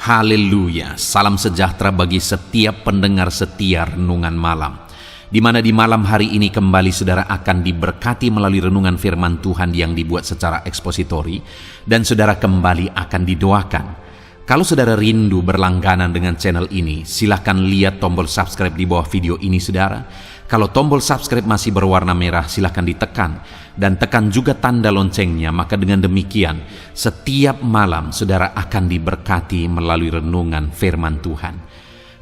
Haleluya, salam sejahtera bagi setiap pendengar setia Renungan Malam. Di mana di malam hari ini kembali saudara akan diberkati melalui renungan firman Tuhan yang dibuat secara ekspositori, dan saudara kembali akan didoakan. Kalau saudara rindu berlangganan dengan channel ini, silahkan lihat tombol subscribe di bawah video ini saudara. Kalau tombol subscribe masih berwarna merah, silahkan ditekan. Dan tekan juga tanda loncengnya, maka dengan demikian setiap malam saudara akan diberkati melalui renungan firman Tuhan.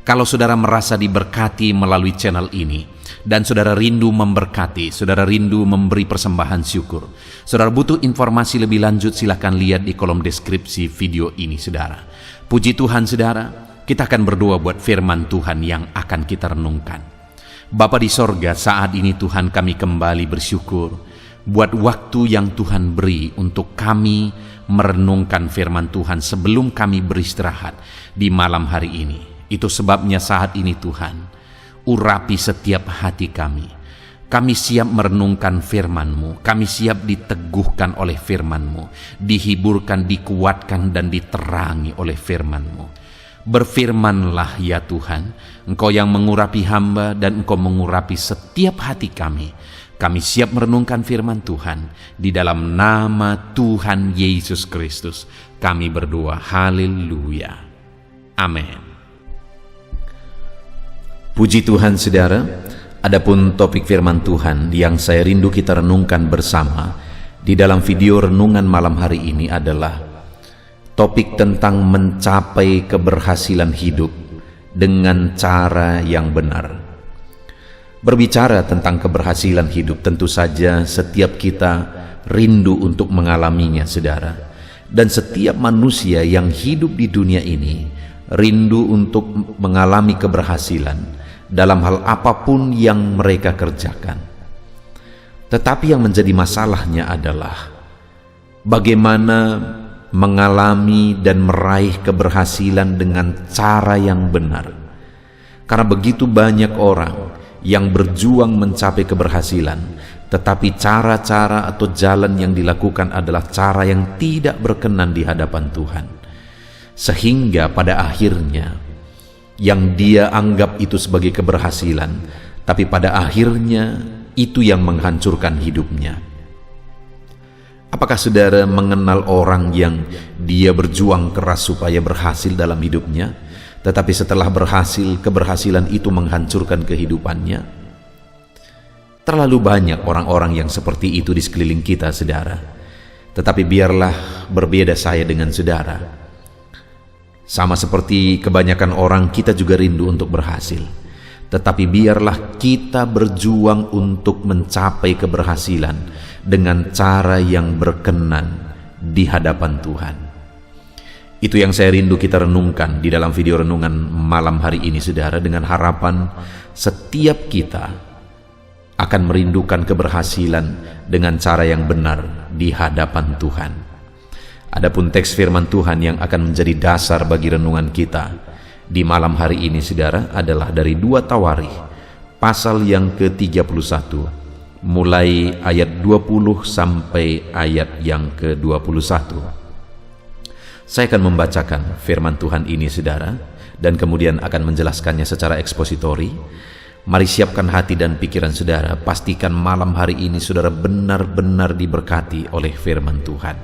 Kalau saudara merasa diberkati melalui channel ini, dan saudara rindu memberkati, saudara rindu memberi persembahan syukur, saudara butuh informasi lebih lanjut, silahkan lihat di kolom deskripsi video ini saudara. Puji Tuhan saudara, kita akan berdoa buat firman Tuhan yang akan kita renungkan. Bapa di sorga, saat ini Tuhan kami kembali bersyukur buat waktu yang Tuhan beri untuk kami merenungkan firman Tuhan sebelum kami beristirahat di malam hari ini. Itu sebabnya saat ini Tuhan, urapi setiap hati kami. Kami siap merenungkan firman-Mu, kami siap diteguhkan oleh firman-Mu, dihiburkan, dikuatkan, dan diterangi oleh firman-Mu. Berfirmanlah ya Tuhan, Engkau yang mengurapi hamba dan Engkau mengurapi setiap hati kami. Kami siap merenungkan firman Tuhan. Di dalam nama Tuhan Yesus Kristus kami berdoa, haleluya, amin. Puji Tuhan saudara, adapun topik firman Tuhan yang saya rindu kita renungkan bersama di dalam video renungan malam hari ini adalah topik tentang mencapai keberhasilan hidup dengan cara yang benar. Berbicara tentang keberhasilan hidup, tentu saja setiap kita rindu untuk mengalaminya saudara. Dan setiap manusia yang hidup di dunia ini rindu untuk mengalami keberhasilan dalam hal apapun yang mereka kerjakan. Tetapi yang menjadi masalahnya adalah bagaimana mengalami dan meraih keberhasilan dengan cara yang benar. Karena begitu banyak orang yang berjuang mencapai keberhasilan, tetapi cara-cara atau jalan yang dilakukan adalah cara yang tidak berkenan di hadapan Tuhan. Sehingga pada akhirnya yang dia anggap itu sebagai keberhasilan, tapi pada akhirnya itu yang menghancurkan hidupnya. Apakah saudara mengenal orang yang dia berjuang keras supaya berhasil dalam hidupnya, tetapi setelah berhasil, keberhasilan itu menghancurkan kehidupannya? Terlalu banyak orang-orang yang seperti itu di sekeliling kita saudara. Tetapi biarlah berbeda saya dengan saudara. Sama seperti kebanyakan orang, kita juga rindu untuk berhasil. Tetapi biarlah kita berjuang untuk mencapai keberhasilan dengan cara yang berkenan di hadapan Tuhan. Itu yang saya rindu kita renungkan di dalam video renungan malam hari ini saudara, dengan harapan setiap kita akan merindukan keberhasilan dengan cara yang benar di hadapan Tuhan. Adapun teks firman Tuhan yang akan menjadi dasar bagi renungan kita di malam hari ini saudara adalah dari 2 Tawarikh pasal yang ke-31 mulai ayat 20 sampai ayat yang ke-21. Saya akan membacakan firman Tuhan ini saudara, dan kemudian akan menjelaskannya secara ekspositori. Mari siapkan hati dan pikiran saudara, pastikan malam hari ini saudara benar-benar diberkati oleh firman Tuhan.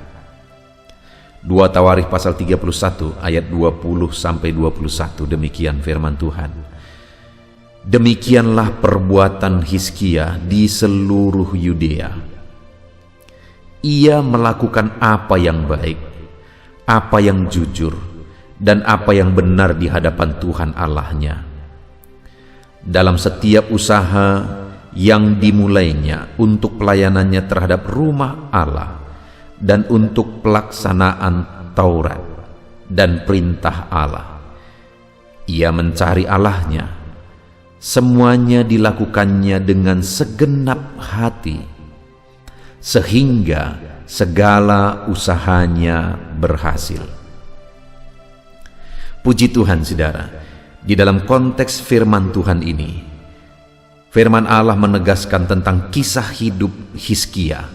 2 Tawarikh pasal 31 ayat 20 sampai 21, demikian firman Tuhan. Demikianlah perbuatan Hizkia di seluruh Yudea. Ia melakukan apa yang baik, apa yang jujur, dan apa yang benar di hadapan Tuhan Allahnya. Dalam setiap usaha yang dimulainya untuk pelayanannya terhadap rumah Allah, dan untuk pelaksanaan Taurat dan perintah Allah, ia mencari Allahnya. Semuanya dilakukannya dengan segenap hati, sehingga segala usahanya berhasil. Puji Tuhan saudara, di dalam konteks firman Tuhan ini, firman Allah menegaskan tentang kisah hidup Hizkia.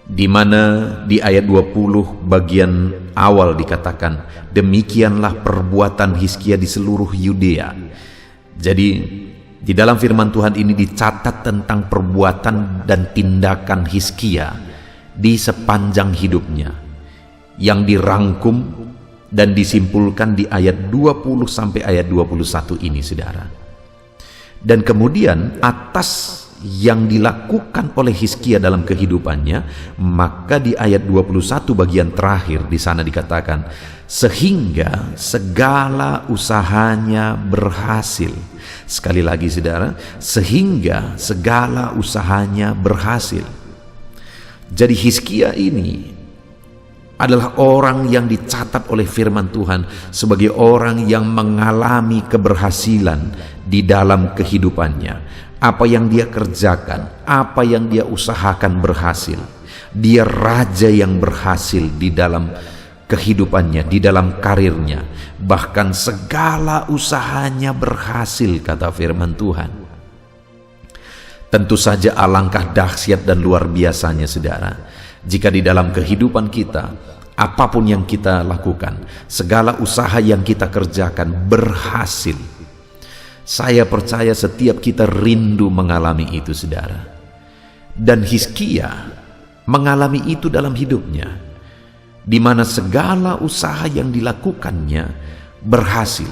di mana di ayat 20 bagian awal dikatakan, demikianlah perbuatan Hizkia di seluruh Yudea. Jadi di dalam firman Tuhan ini dicatat tentang perbuatan dan tindakan Hizkia di sepanjang hidupnya, yang dirangkum dan disimpulkan di ayat 20 sampai ayat 21 ini, saudara. Dan kemudian atas yang dilakukan oleh Hizkia dalam kehidupannya, maka di ayat 21 bagian terakhir di sana dikatakan, sehingga segala usahanya berhasil. Sekali lagi, saudara, sehingga segala usahanya berhasil. Jadi Hizkia ini adalah orang yang dicatat oleh firman Tuhan sebagai orang yang mengalami keberhasilan di dalam kehidupannya. Apa yang dia kerjakan, apa yang dia usahakan berhasil. Dia raja yang berhasil di dalam kehidupannya, di dalam karirnya. Bahkan segala usahanya berhasil, kata firman Tuhan. Tentu saja alangkah dahsyat dan luar biasanya, saudara, jika di dalam kehidupan kita, apapun yang kita lakukan, segala usaha yang kita kerjakan berhasil. Saya percaya setiap kita rindu mengalami itu, saudara. Dan Hizkia mengalami itu dalam hidupnya, di mana segala usaha yang dilakukannya berhasil.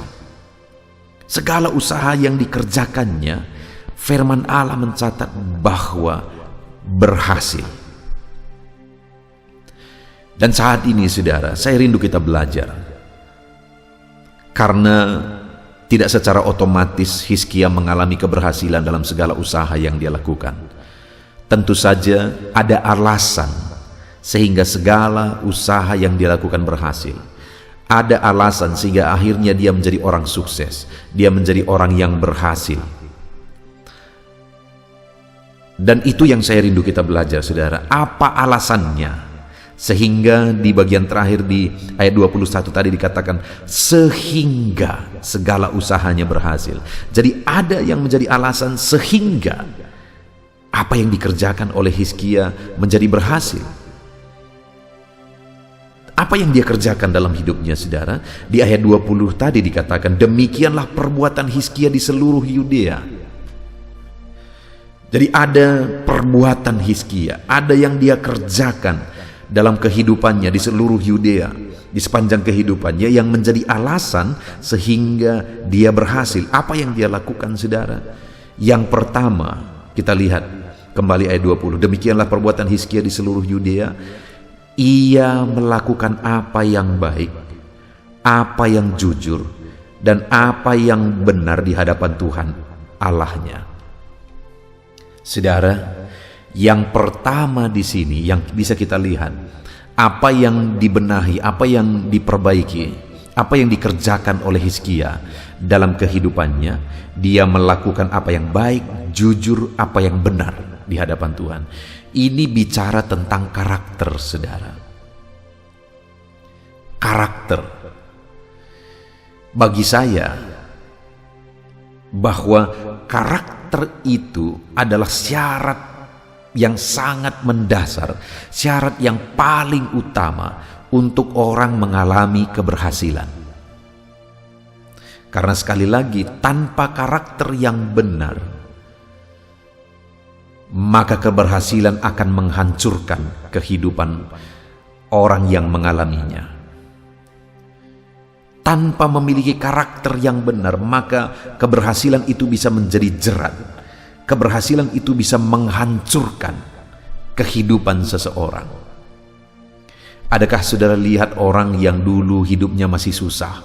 Segala usaha yang dikerjakannya, firman Allah mencatat bahwa berhasil. Dan saat ini, saudara, saya rindu kita belajar, karena tidak secara otomatis Hizkia mengalami keberhasilan dalam segala usaha yang dia lakukan. Tentu saja ada alasan sehingga segala usaha yang dia lakukan berhasil. Ada alasan sehingga akhirnya dia menjadi orang sukses. Dia menjadi orang yang berhasil. Dan itu yang saya rindu kita belajar, saudara. Apa alasannya? Sehingga di bagian terakhir di ayat 21 tadi dikatakan, sehingga segala usahanya berhasil. Jadi ada yang menjadi alasan sehingga apa yang dikerjakan oleh Hizkia menjadi berhasil. Apa yang dia kerjakan dalam hidupnya, saudara? Di ayat 20 tadi dikatakan, demikianlah perbuatan Hizkia di seluruh Yudea. Jadi ada perbuatan Hizkia, ada yang dia kerjakan dalam kehidupannya di seluruh Yudea, di sepanjang kehidupannya, yang menjadi alasan sehingga dia berhasil. Apa yang dia lakukan, saudara? Yang pertama, kita lihat kembali ayat 20. Demikianlah perbuatan Hizkia di seluruh Yudea. Ia melakukan apa yang baik, apa yang jujur, dan apa yang benar di hadapan Tuhan Allahnya. Saudara, yang pertama di sini yang bisa kita lihat, apa yang dibenahi, apa yang diperbaiki, apa yang dikerjakan oleh Hizkia dalam kehidupannya, dia melakukan apa yang baik, jujur, apa yang benar di hadapan Tuhan. Ini bicara tentang karakter, saudara. Karakter. Bagi saya, bahwa karakter itu adalah syarat yang sangat mendasar, syarat yang paling utama untuk orang mengalami keberhasilan. Karena sekali lagi, tanpa karakter yang benar, maka keberhasilan akan menghancurkan kehidupan orang yang mengalaminya. Tanpa memiliki karakter yang benar, maka keberhasilan itu bisa menjadi jerat. Keberhasilan itu bisa menghancurkan kehidupan seseorang. Adakah saudara lihat orang yang dulu hidupnya masih susah,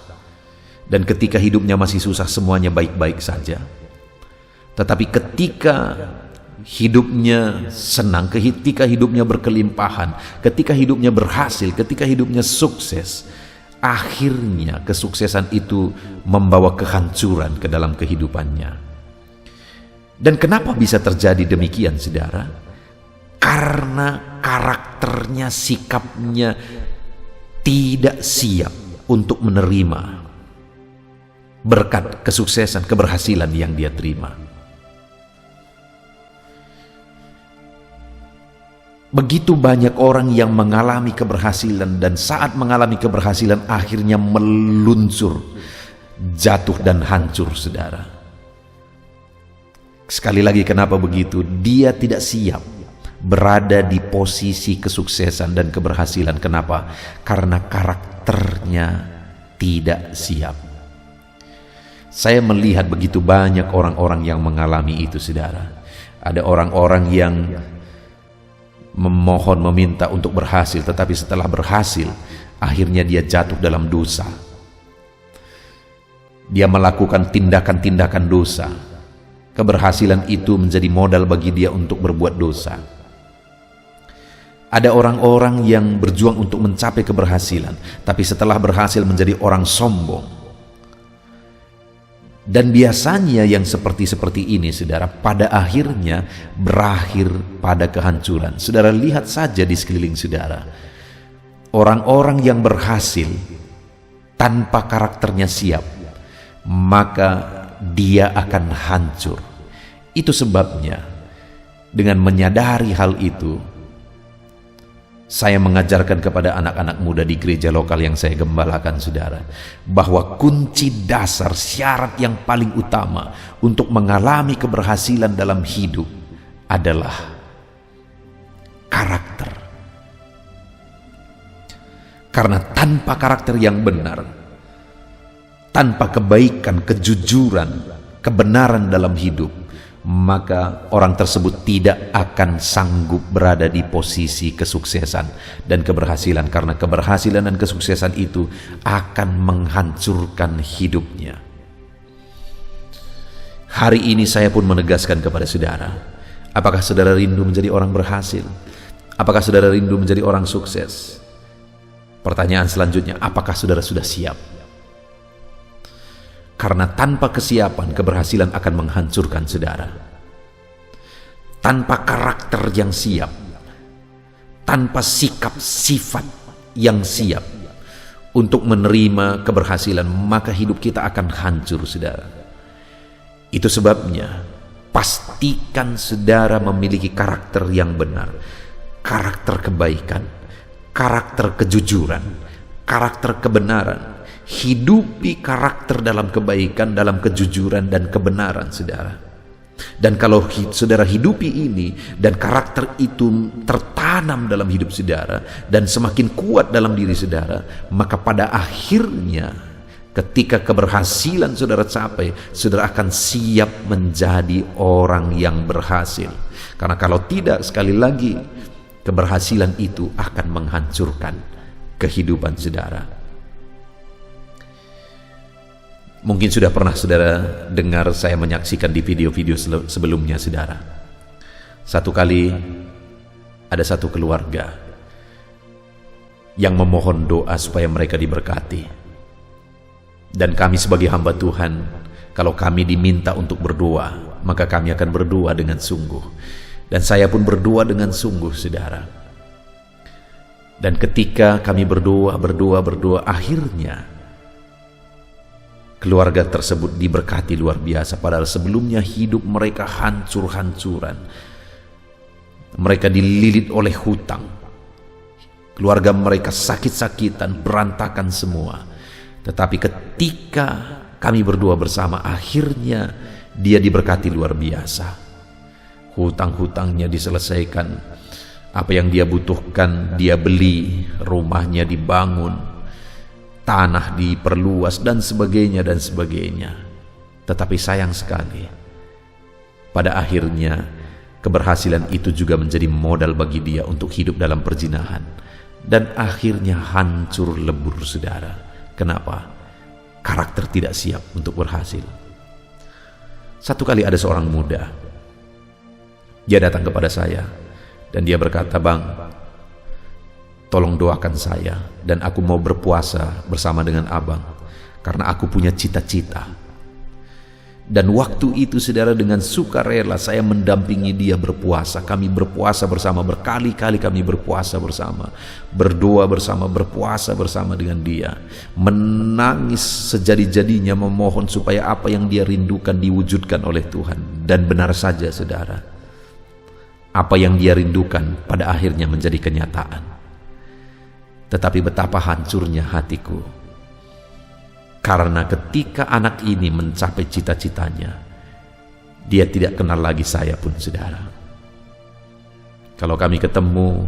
dan ketika hidupnya masih susah semuanya baik-baik saja, tetapi ketika hidupnya senang, ketika hidupnya berkelimpahan, ketika hidupnya berhasil, ketika hidupnya sukses, akhirnya kesuksesan itu membawa kehancuran ke dalam kehidupannya. Dan kenapa bisa terjadi demikian, saudara? Karena karakternya, sikapnya tidak siap untuk menerima berkat kesuksesan, keberhasilan yang dia terima. Begitu banyak orang yang mengalami keberhasilan, dan saat mengalami keberhasilan akhirnya meluncur, jatuh dan hancur, saudara. Sekali lagi, kenapa begitu? Dia tidak siap berada di posisi kesuksesan dan keberhasilan. Kenapa? Karena karakternya tidak siap. Saya melihat begitu banyak orang-orang yang mengalami itu, saudara. Ada orang-orang yang memohon, meminta untuk berhasil, tetapi setelah berhasil akhirnya dia jatuh dalam dosa. Dia melakukan tindakan-tindakan dosa. Keberhasilan itu menjadi modal bagi dia untuk berbuat dosa. Ada orang-orang yang berjuang untuk mencapai keberhasilan, tapi setelah berhasil menjadi orang sombong. Dan biasanya yang seperti ini, saudara, pada akhirnya berakhir pada kehancuran. Saudara lihat saja di sekeliling saudara. Orang-orang yang berhasil tanpa karakternya siap, maka dia akan hancur. Itu sebabnya dengan menyadari hal itu, saya mengajarkan kepada anak-anak muda di gereja lokal yang saya gembalakan, saudara, bahwa kunci dasar, syarat yang paling utama untuk mengalami keberhasilan dalam hidup adalah karakter. Karena tanpa karakter yang benar, tanpa kebaikan, kejujuran, kebenaran dalam hidup, maka orang tersebut tidak akan sanggup berada di posisi kesuksesan dan keberhasilan, karena keberhasilan dan kesuksesan itu akan menghancurkan hidupnya. Hari ini saya pun menegaskan kepada saudara, apakah saudara rindu menjadi orang berhasil? Apakah saudara rindu menjadi orang sukses? Pertanyaan selanjutnya, apakah saudara sudah siap? Karena tanpa kesiapan, keberhasilan akan menghancurkan saudara. Tanpa karakter yang siap, tanpa sikap sifat yang siap untuk menerima keberhasilan, maka hidup kita akan hancur, saudara. Itu sebabnya pastikan saudara memiliki karakter yang benar, karakter kebaikan, karakter kejujuran, karakter kebenaran. Hidupi karakter dalam kebaikan, dalam kejujuran dan kebenaran, saudara. Dan kalau saudara hidupi ini dan karakter itu tertanam dalam hidup saudara dan semakin kuat dalam diri saudara, maka pada akhirnya ketika keberhasilan saudara capai, saudara akan siap menjadi orang yang berhasil. Karena kalau tidak, sekali lagi, keberhasilan itu akan menghancurkan kehidupan saudara. Mungkin sudah pernah saudara dengar saya menyaksikan di video-video sebelumnya, saudara. Satu kali ada satu keluarga yang memohon doa supaya mereka diberkati. Dan kami sebagai hamba Tuhan, kalau kami diminta untuk berdoa, maka kami akan berdoa dengan sungguh. Dan saya pun berdoa dengan sungguh, saudara. Dan ketika kami berdoa, akhirnya keluarga tersebut diberkati luar biasa, padahal sebelumnya hidup mereka hancur-hancuran. Mereka dililit oleh hutang. Keluarga mereka sakit-sakitan, berantakan semua. Tetapi ketika kami berdoa bersama, akhirnya dia diberkati luar biasa. Hutang-hutangnya diselesaikan. Apa yang dia butuhkan dia beli, rumahnya dibangun, tanah diperluas dan sebagainya dan sebagainya. Tetapi sayang sekali, pada akhirnya keberhasilan itu juga menjadi modal bagi dia untuk hidup dalam perzinahan, dan akhirnya hancur lebur, saudara. Kenapa? Karakter tidak siap untuk berhasil. Satu kali ada seorang muda, dia datang kepada saya dan dia berkata, "Bang, tolong doakan saya, dan aku mau berpuasa bersama dengan abang karena aku punya cita-cita." Dan waktu itu, saudara, dengan sukarela saya mendampingi dia berpuasa. Kami berpuasa bersama, berkali-kali kami berpuasa bersama, berdoa bersama, berpuasa bersama dengan dia, menangis sejadi-jadinya memohon supaya apa yang dia rindukan diwujudkan oleh Tuhan. Dan benar saja, saudara, apa yang dia rindukan pada akhirnya menjadi kenyataan. Tetapi betapa hancurnya hatiku, karena ketika anak ini mencapai cita-citanya, dia tidak kenal lagi saya pun, saudara. Kalau kami ketemu,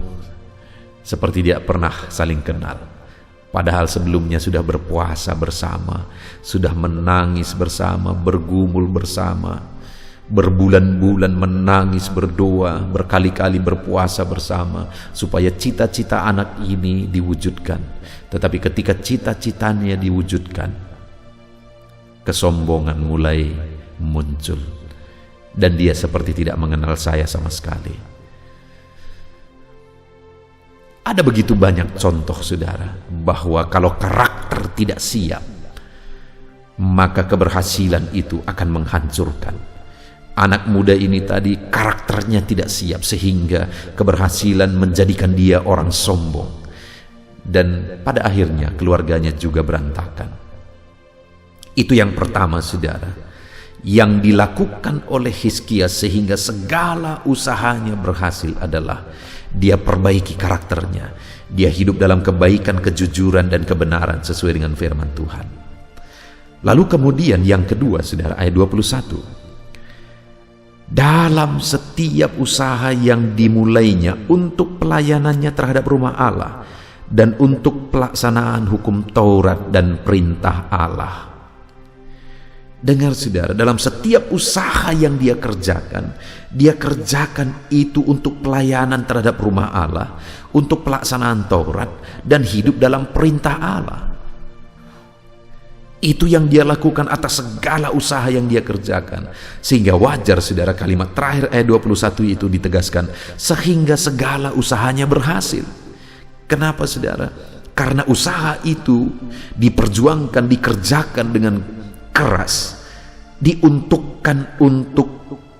seperti tidak pernah saling kenal. Padahal sebelumnya sudah berpuasa bersama, sudah menangis bersama, bergumul bersama, berbulan-bulan menangis, berdoa, berkali-kali berpuasa bersama, supaya cita-cita anak ini diwujudkan. Tetapi ketika cita-citanya diwujudkan, kesombongan mulai muncul, dan dia seperti tidak mengenal saya sama sekali. Ada begitu banyak contoh, saudara, bahwa kalau karakter tidak siap, maka keberhasilan itu akan menghancurkan. Anak muda ini tadi karakternya tidak siap, sehingga keberhasilan menjadikan dia orang sombong, dan pada akhirnya keluarganya juga berantakan. Itu yang pertama, saudara, yang dilakukan oleh Hizkia sehingga segala usahanya berhasil adalah dia perbaiki karakternya. Dia hidup dalam kebaikan, kejujuran, dan kebenaran sesuai dengan firman Tuhan. Lalu kemudian yang kedua, saudara, ayat 21. Dalam setiap usaha yang dimulainya untuk pelayanannya terhadap rumah Allah dan untuk pelaksanaan hukum Taurat dan perintah Allah. Dengar, saudara, dalam setiap usaha yang dia kerjakan itu untuk pelayanan terhadap rumah Allah, untuk pelaksanaan Taurat, dan hidup dalam perintah Allah. Itu yang dia lakukan atas segala usaha yang dia kerjakan. Sehingga wajar, saudara, kalimat terakhir ayat 21 itu ditegaskan, sehingga segala usahanya berhasil. Kenapa, saudara? Karena usaha itu diperjuangkan, dikerjakan dengan keras, diuntukkan untuk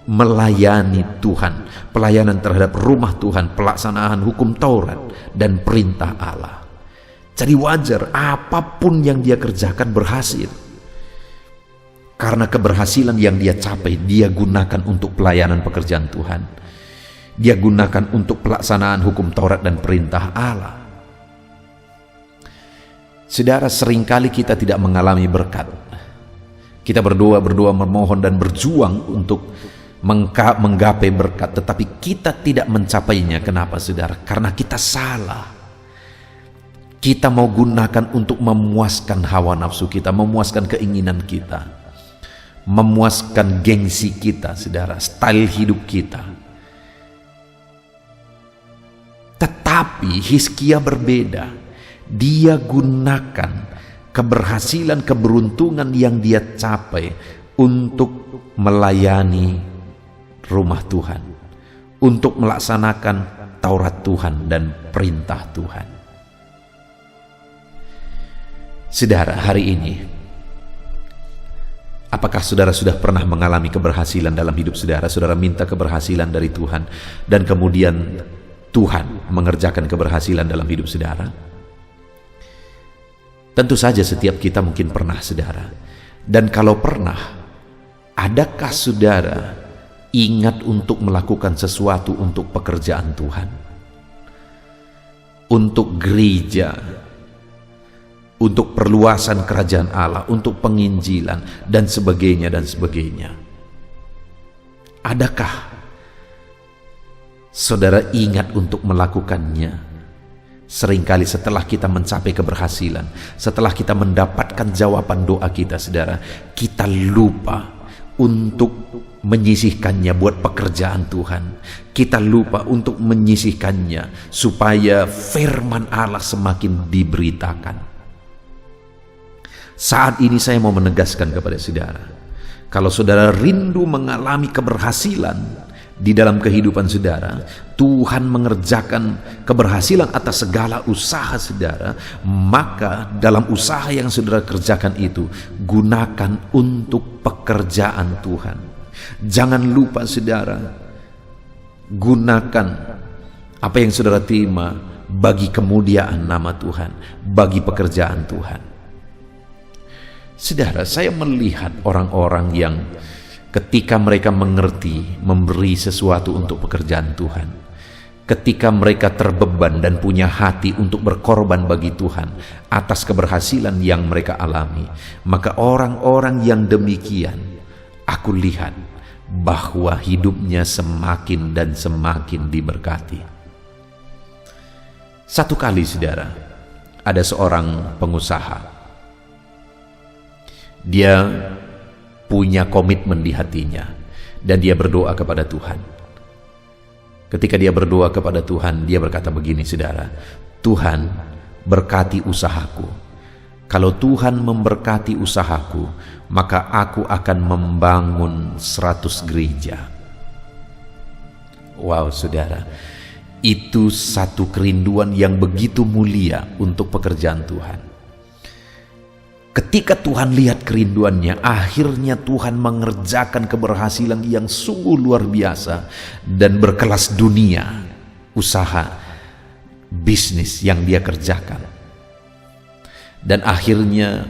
melayani Tuhan, pelayanan terhadap rumah Tuhan, pelaksanaan hukum Taurat dan perintah Allah. Jadi wajar apapun yang dia kerjakan berhasil, karena keberhasilan yang dia capai dia gunakan untuk pelayanan pekerjaan Tuhan, dia gunakan untuk pelaksanaan hukum Taurat dan perintah Allah. Saudara, seringkali kita tidak mengalami berkat. Kita berdoa, memohon dan berjuang untuk menggapai berkat, tetapi kita tidak mencapainya. Kenapa, saudara? Karena kita salah. Kita mau gunakan untuk memuaskan hawa nafsu kita, memuaskan keinginan kita, memuaskan gengsi kita, saudara, style hidup kita. Tetapi Hizkia berbeda. Dia gunakan keberhasilan, keberuntungan yang dia capai untuk melayani rumah Tuhan, untuk melaksanakan Taurat Tuhan dan perintah Tuhan. Saudara, hari ini apakah saudara sudah pernah mengalami keberhasilan dalam hidup saudara? Saudara minta keberhasilan dari Tuhan, dan kemudian Tuhan mengerjakan keberhasilan dalam hidup saudara? Tentu saja setiap kita mungkin pernah, saudara. Dan kalau pernah, adakah saudara ingat untuk melakukan sesuatu untuk pekerjaan Tuhan, untuk gereja, untuk perluasan kerajaan Allah, untuk penginjilan, dan sebagainya dan sebagainya? Adakah saudara ingat untuk melakukannya? Seringkali setelah kita mencapai keberhasilan, setelah kita mendapatkan jawaban doa kita, saudara, kita lupa untuk menyisihkannya buat pekerjaan Tuhan. Kita lupa untuk menyisihkannya supaya firman Allah semakin diberitakan. Saat ini saya mau menegaskan kepada saudara, kalau saudara rindu mengalami keberhasilan di dalam kehidupan saudara, Tuhan mengerjakan keberhasilan atas segala usaha saudara, maka dalam usaha yang saudara kerjakan itu, gunakan untuk pekerjaan Tuhan. Jangan lupa, saudara, gunakan apa yang saudara terima bagi kemuliaan nama Tuhan, bagi pekerjaan Tuhan. Saudara, saya melihat orang-orang yang ketika mereka mengerti memberi sesuatu untuk pekerjaan Tuhan, ketika mereka terbeban dan punya hati untuk berkorban bagi Tuhan atas keberhasilan yang mereka alami, maka orang-orang yang demikian aku lihat bahwa hidupnya semakin dan semakin diberkati. Satu kali, saudara, ada seorang pengusaha. Dia punya komitmen di hatinya dan dia berdoa kepada Tuhan. Ketika dia berdoa kepada Tuhan, dia berkata begini, saudara, Tuhan, berkati usahaku. Kalau Tuhan memberkati usahaku, maka aku akan membangun 100 gereja. Wow, saudara, itu satu kerinduan yang begitu mulia untuk pekerjaan Tuhan. Ketika Tuhan lihat kerinduannya, akhirnya Tuhan mengerjakan keberhasilan yang sungguh luar biasa dan berkelas dunia, usaha, bisnis yang dia kerjakan. Dan akhirnya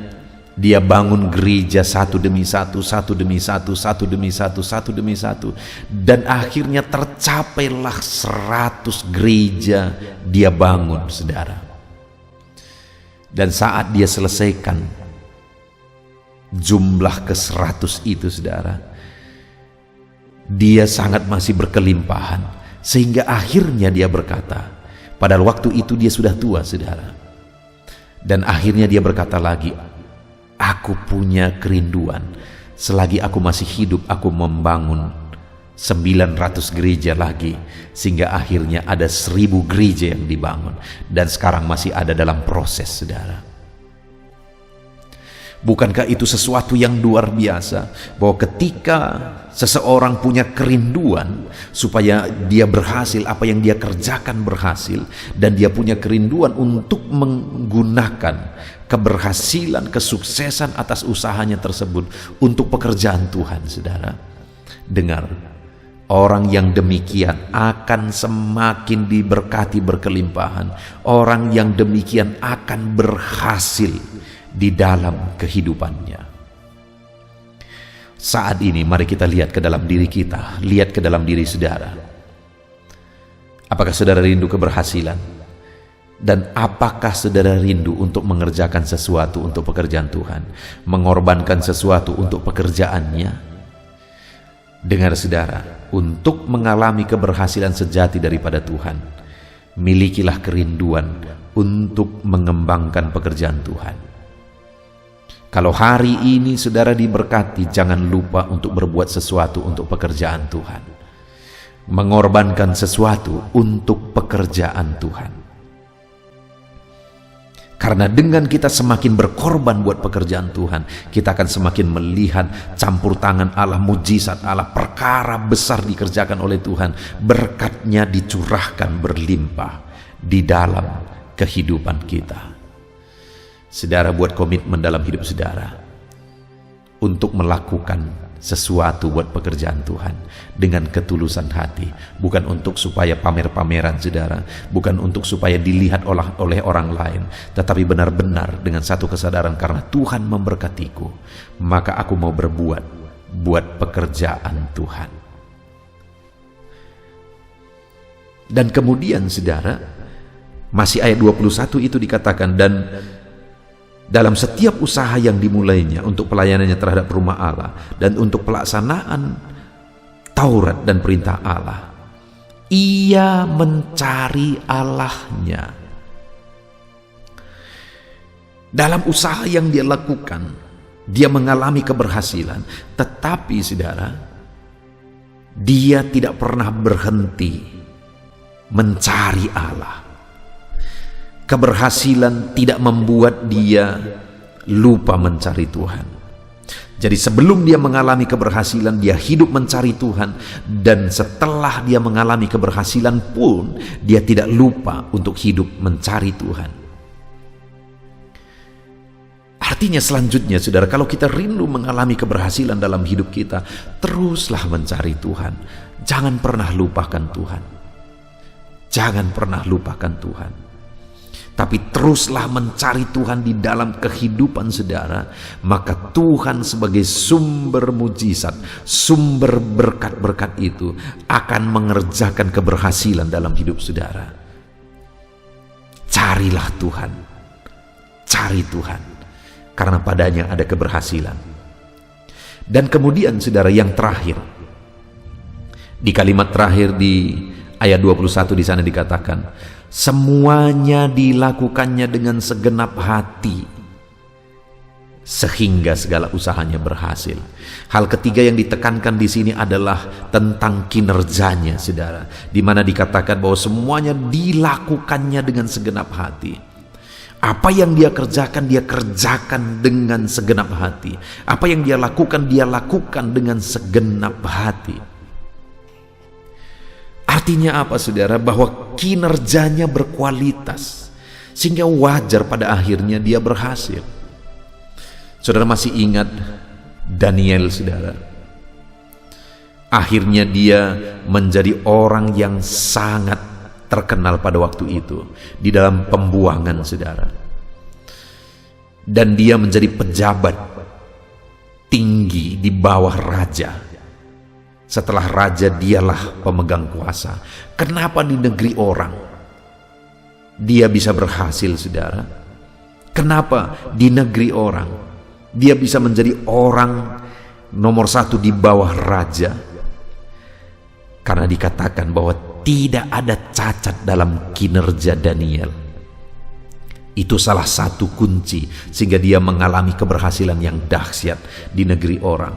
dia bangun gereja satu demi satu, satu demi satu, satu demi satu, satu demi satu. Dan akhirnya tercapailah 100 gereja dia bangun, saudara. Dan saat dia selesaikan jumlah ke-100 itu, saudara, dia sangat masih berkelimpahan. Sehingga akhirnya dia berkata, padahal waktu itu dia sudah tua, saudara. Dan akhirnya dia berkata lagi, aku punya kerinduan, selagi aku masih hidup aku membangun 900 gereja lagi, sehingga akhirnya ada 1000 gereja yang dibangun, dan sekarang masih ada dalam proses, saudara. Bukankah itu sesuatu yang luar biasa, bahwa ketika seseorang punya kerinduan supaya dia berhasil, apa yang dia kerjakan berhasil, dan dia punya kerinduan untuk menggunakan keberhasilan, kesuksesan atas usahanya tersebut untuk pekerjaan Tuhan, saudara, dengar, orang yang demikian akan semakin diberkati berkelimpahan. Orang yang demikian akan berhasil di dalam kehidupannya. Saat ini mari kita lihat ke dalam diri kita, lihat ke dalam diri saudara. Apakah saudara rindu keberhasilan? Dan apakah saudara rindu untuk mengerjakan sesuatu untuk pekerjaan Tuhan, mengorbankan sesuatu untuk pekerjaannya? Dengar, saudara, untuk mengalami keberhasilan sejati daripada Tuhan, milikilah kerinduan untuk mengembangkan pekerjaan Tuhan. Kalau hari ini saudara diberkati, jangan lupa untuk berbuat sesuatu untuk pekerjaan Tuhan, mengorbankan sesuatu untuk pekerjaan Tuhan. Karena dengan kita semakin berkorban buat pekerjaan Tuhan, kita akan semakin melihat campur tangan Allah, mujizat Allah, perkara besar dikerjakan oleh Tuhan, berkatnya dicurahkan berlimpah di dalam kehidupan kita. Saudara buat komitmen dalam hidup saudara untuk melakukan sesuatu buat pekerjaan Tuhan dengan ketulusan hati, bukan untuk supaya pamer-pameran, saudara, bukan untuk supaya dilihat oleh orang lain, tetapi benar-benar dengan satu kesadaran, karena Tuhan memberkatiku, maka aku mau berbuat buat pekerjaan Tuhan. Dan kemudian, saudara, masih ayat 21 itu dikatakan, dan dalam setiap usaha yang dimulainya untuk pelayanannya terhadap rumah Allah dan untuk pelaksanaan Taurat dan perintah Allah, ia mencari Allahnya. Dalam usaha yang dia lakukan, dia mengalami keberhasilan, tetapi saudara, dia tidak pernah berhenti mencari Allah. Keberhasilan tidak membuat dia lupa mencari Tuhan. Jadi sebelum dia mengalami keberhasilan, dia hidup mencari Tuhan, dan setelah dia mengalami keberhasilan pun dia tidak lupa untuk hidup mencari Tuhan. Artinya selanjutnya, saudara, kalau kita rindu mengalami keberhasilan dalam hidup kita, teruslah mencari Tuhan. Jangan pernah lupakan Tuhan. Jangan pernah lupakan Tuhan. tapi teruslah mencari Tuhan di dalam kehidupan saudara, maka Tuhan sebagai sumber mujizat, sumber berkat-berkat itu akan mengerjakan keberhasilan dalam hidup saudara. Carilah Tuhan, cari Tuhan, karena padanya ada keberhasilan. Dan kemudian saudara, yang terakhir, di kalimat terakhir di ayat 21 di sana dikatakan, semuanya dilakukannya dengan segenap hati sehingga segala usahanya berhasil. Hal ketiga yang ditekankan di sini adalah tentang kinerjanya, saudara, di mana dikatakan bahwa semuanya dilakukannya dengan segenap hati. Apa yang dia kerjakan dengan segenap hati. Apa yang dia lakukan dengan segenap hati. Artinya apa, saudara? Bahwa kinerjanya berkualitas, sehingga wajar pada akhirnya dia berhasil. Saudara masih ingat Daniel, saudara? Akhirnya dia menjadi orang yang sangat terkenal pada waktu itu di dalam pembuangan, saudara. Dan dia menjadi pejabat tinggi di bawah raja. Setelah raja, dialah pemegang kuasa. Kenapa di negeri orang dia bisa berhasil, saudara? Kenapa di negeri orang dia bisa menjadi orang nomor satu di bawah raja? Karena dikatakan bahwa tidak ada cacat dalam kinerja Daniel. Itu salah satu kunci sehingga dia mengalami keberhasilan yang dahsyat di negeri orang.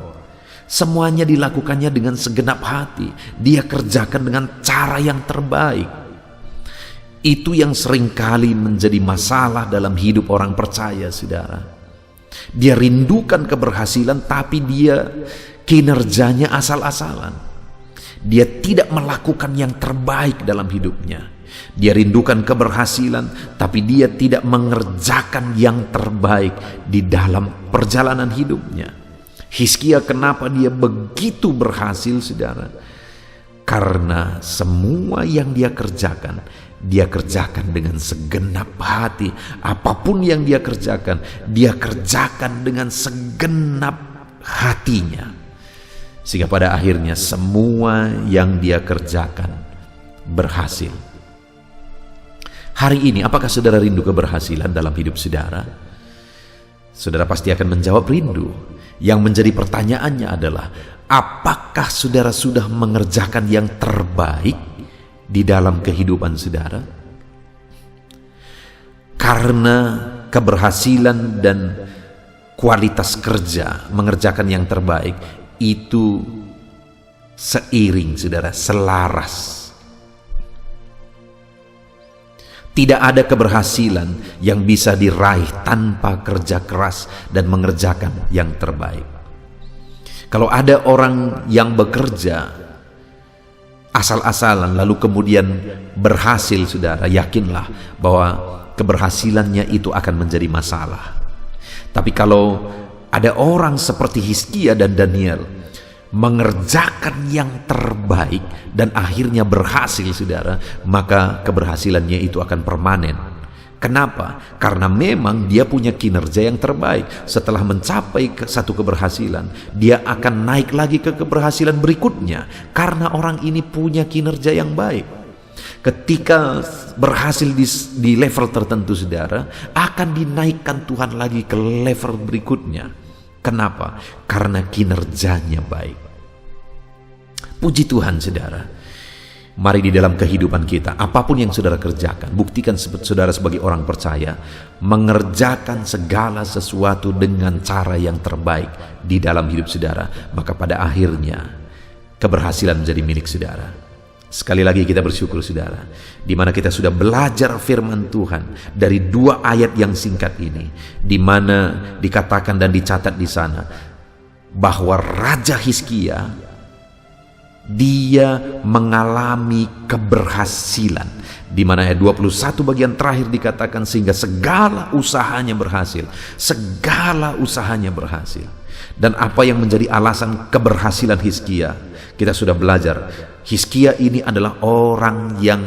Semuanya dilakukannya dengan segenap hati. Dia kerjakan dengan cara yang terbaik. Itu yang seringkali menjadi masalah dalam hidup orang percaya, saudara. Dia rindukan keberhasilan, tapi dia kinerjanya asal-asalan. Dia tidak melakukan yang terbaik dalam hidupnya. Dia rindukan keberhasilan, tapi dia tidak mengerjakan yang terbaik di dalam perjalanan hidupnya. Hizkia kenapa dia begitu berhasil, saudara? Karena semua yang dia kerjakan dengan segenap hati. Apapun yang dia kerjakan dengan segenap hatinya. Sehingga pada akhirnya semua yang dia kerjakan berhasil. Hari ini, apakah saudara rindu keberhasilan dalam hidup saudara? Saudara pasti akan menjawab rindu. Yang menjadi pertanyaannya adalah, apakah saudara sudah mengerjakan yang terbaik di dalam kehidupan saudara? Karena keberhasilan dan kualitas kerja, mengerjakan yang terbaik, itu seiring, saudara, selaras. Tidak ada keberhasilan yang bisa diraih tanpa kerja keras dan mengerjakan yang terbaik. Kalau ada orang yang bekerja asal-asalan lalu kemudian berhasil, saudara, yakinlah bahwa keberhasilannya itu akan menjadi masalah. Tapi kalau ada orang seperti Hizkia dan Daniel mengerjakan yang terbaik dan akhirnya berhasil, saudara, maka keberhasilannya itu akan permanen. Kenapa? Karena memang dia punya kinerja yang terbaik. Setelah mencapai satu keberhasilan, dia akan naik lagi ke keberhasilan berikutnya, karena orang ini punya kinerja yang baik. Ketika berhasil di level tertentu, saudara, akan dinaikkan Tuhan lagi ke level berikutnya. Kenapa? Karena kinerjanya baik. Puji Tuhan, saudara. Mari di dalam kehidupan kita, apapun yang saudara kerjakan, buktikan saudara sebagai orang percaya mengerjakan segala sesuatu dengan cara yang terbaik di dalam hidup saudara. Maka pada akhirnya keberhasilan menjadi milik saudara. Sekali lagi kita bersyukur, saudara, di mana kita sudah belajar firman Tuhan dari 2 ayat yang singkat ini, di mana dikatakan dan dicatat di sana bahwa Raja Hizkia dia mengalami keberhasilan, di mana ayat 21 bagian terakhir dikatakan sehingga segala usahanya berhasil. Segala usahanya berhasil. Dan apa yang menjadi alasan keberhasilan Hizkia? Kita sudah belajar, Hizkia ini adalah orang yang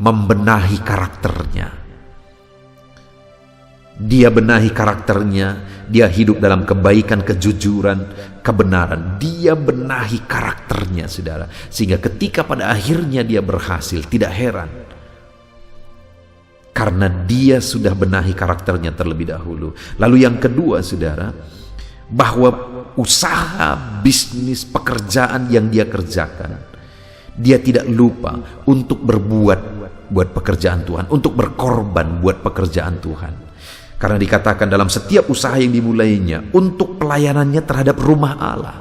membenahi karakternya. Dia benahi karakternya, dia hidup dalam kebaikan, kejujuran, kebenaran. Dia benahi karakternya, saudara. Sehingga ketika pada akhirnya dia berhasil, tidak heran. Karena dia sudah benahi karakternya terlebih dahulu. Lalu yang kedua, saudara, bahwa usaha, bisnis, pekerjaan yang dia kerjakan, dia tidak lupa untuk berbuat buat pekerjaan Tuhan, untuk berkorban buat pekerjaan Tuhan. Karena dikatakan dalam setiap usaha yang dimulainya untuk pelayanannya terhadap rumah Allah.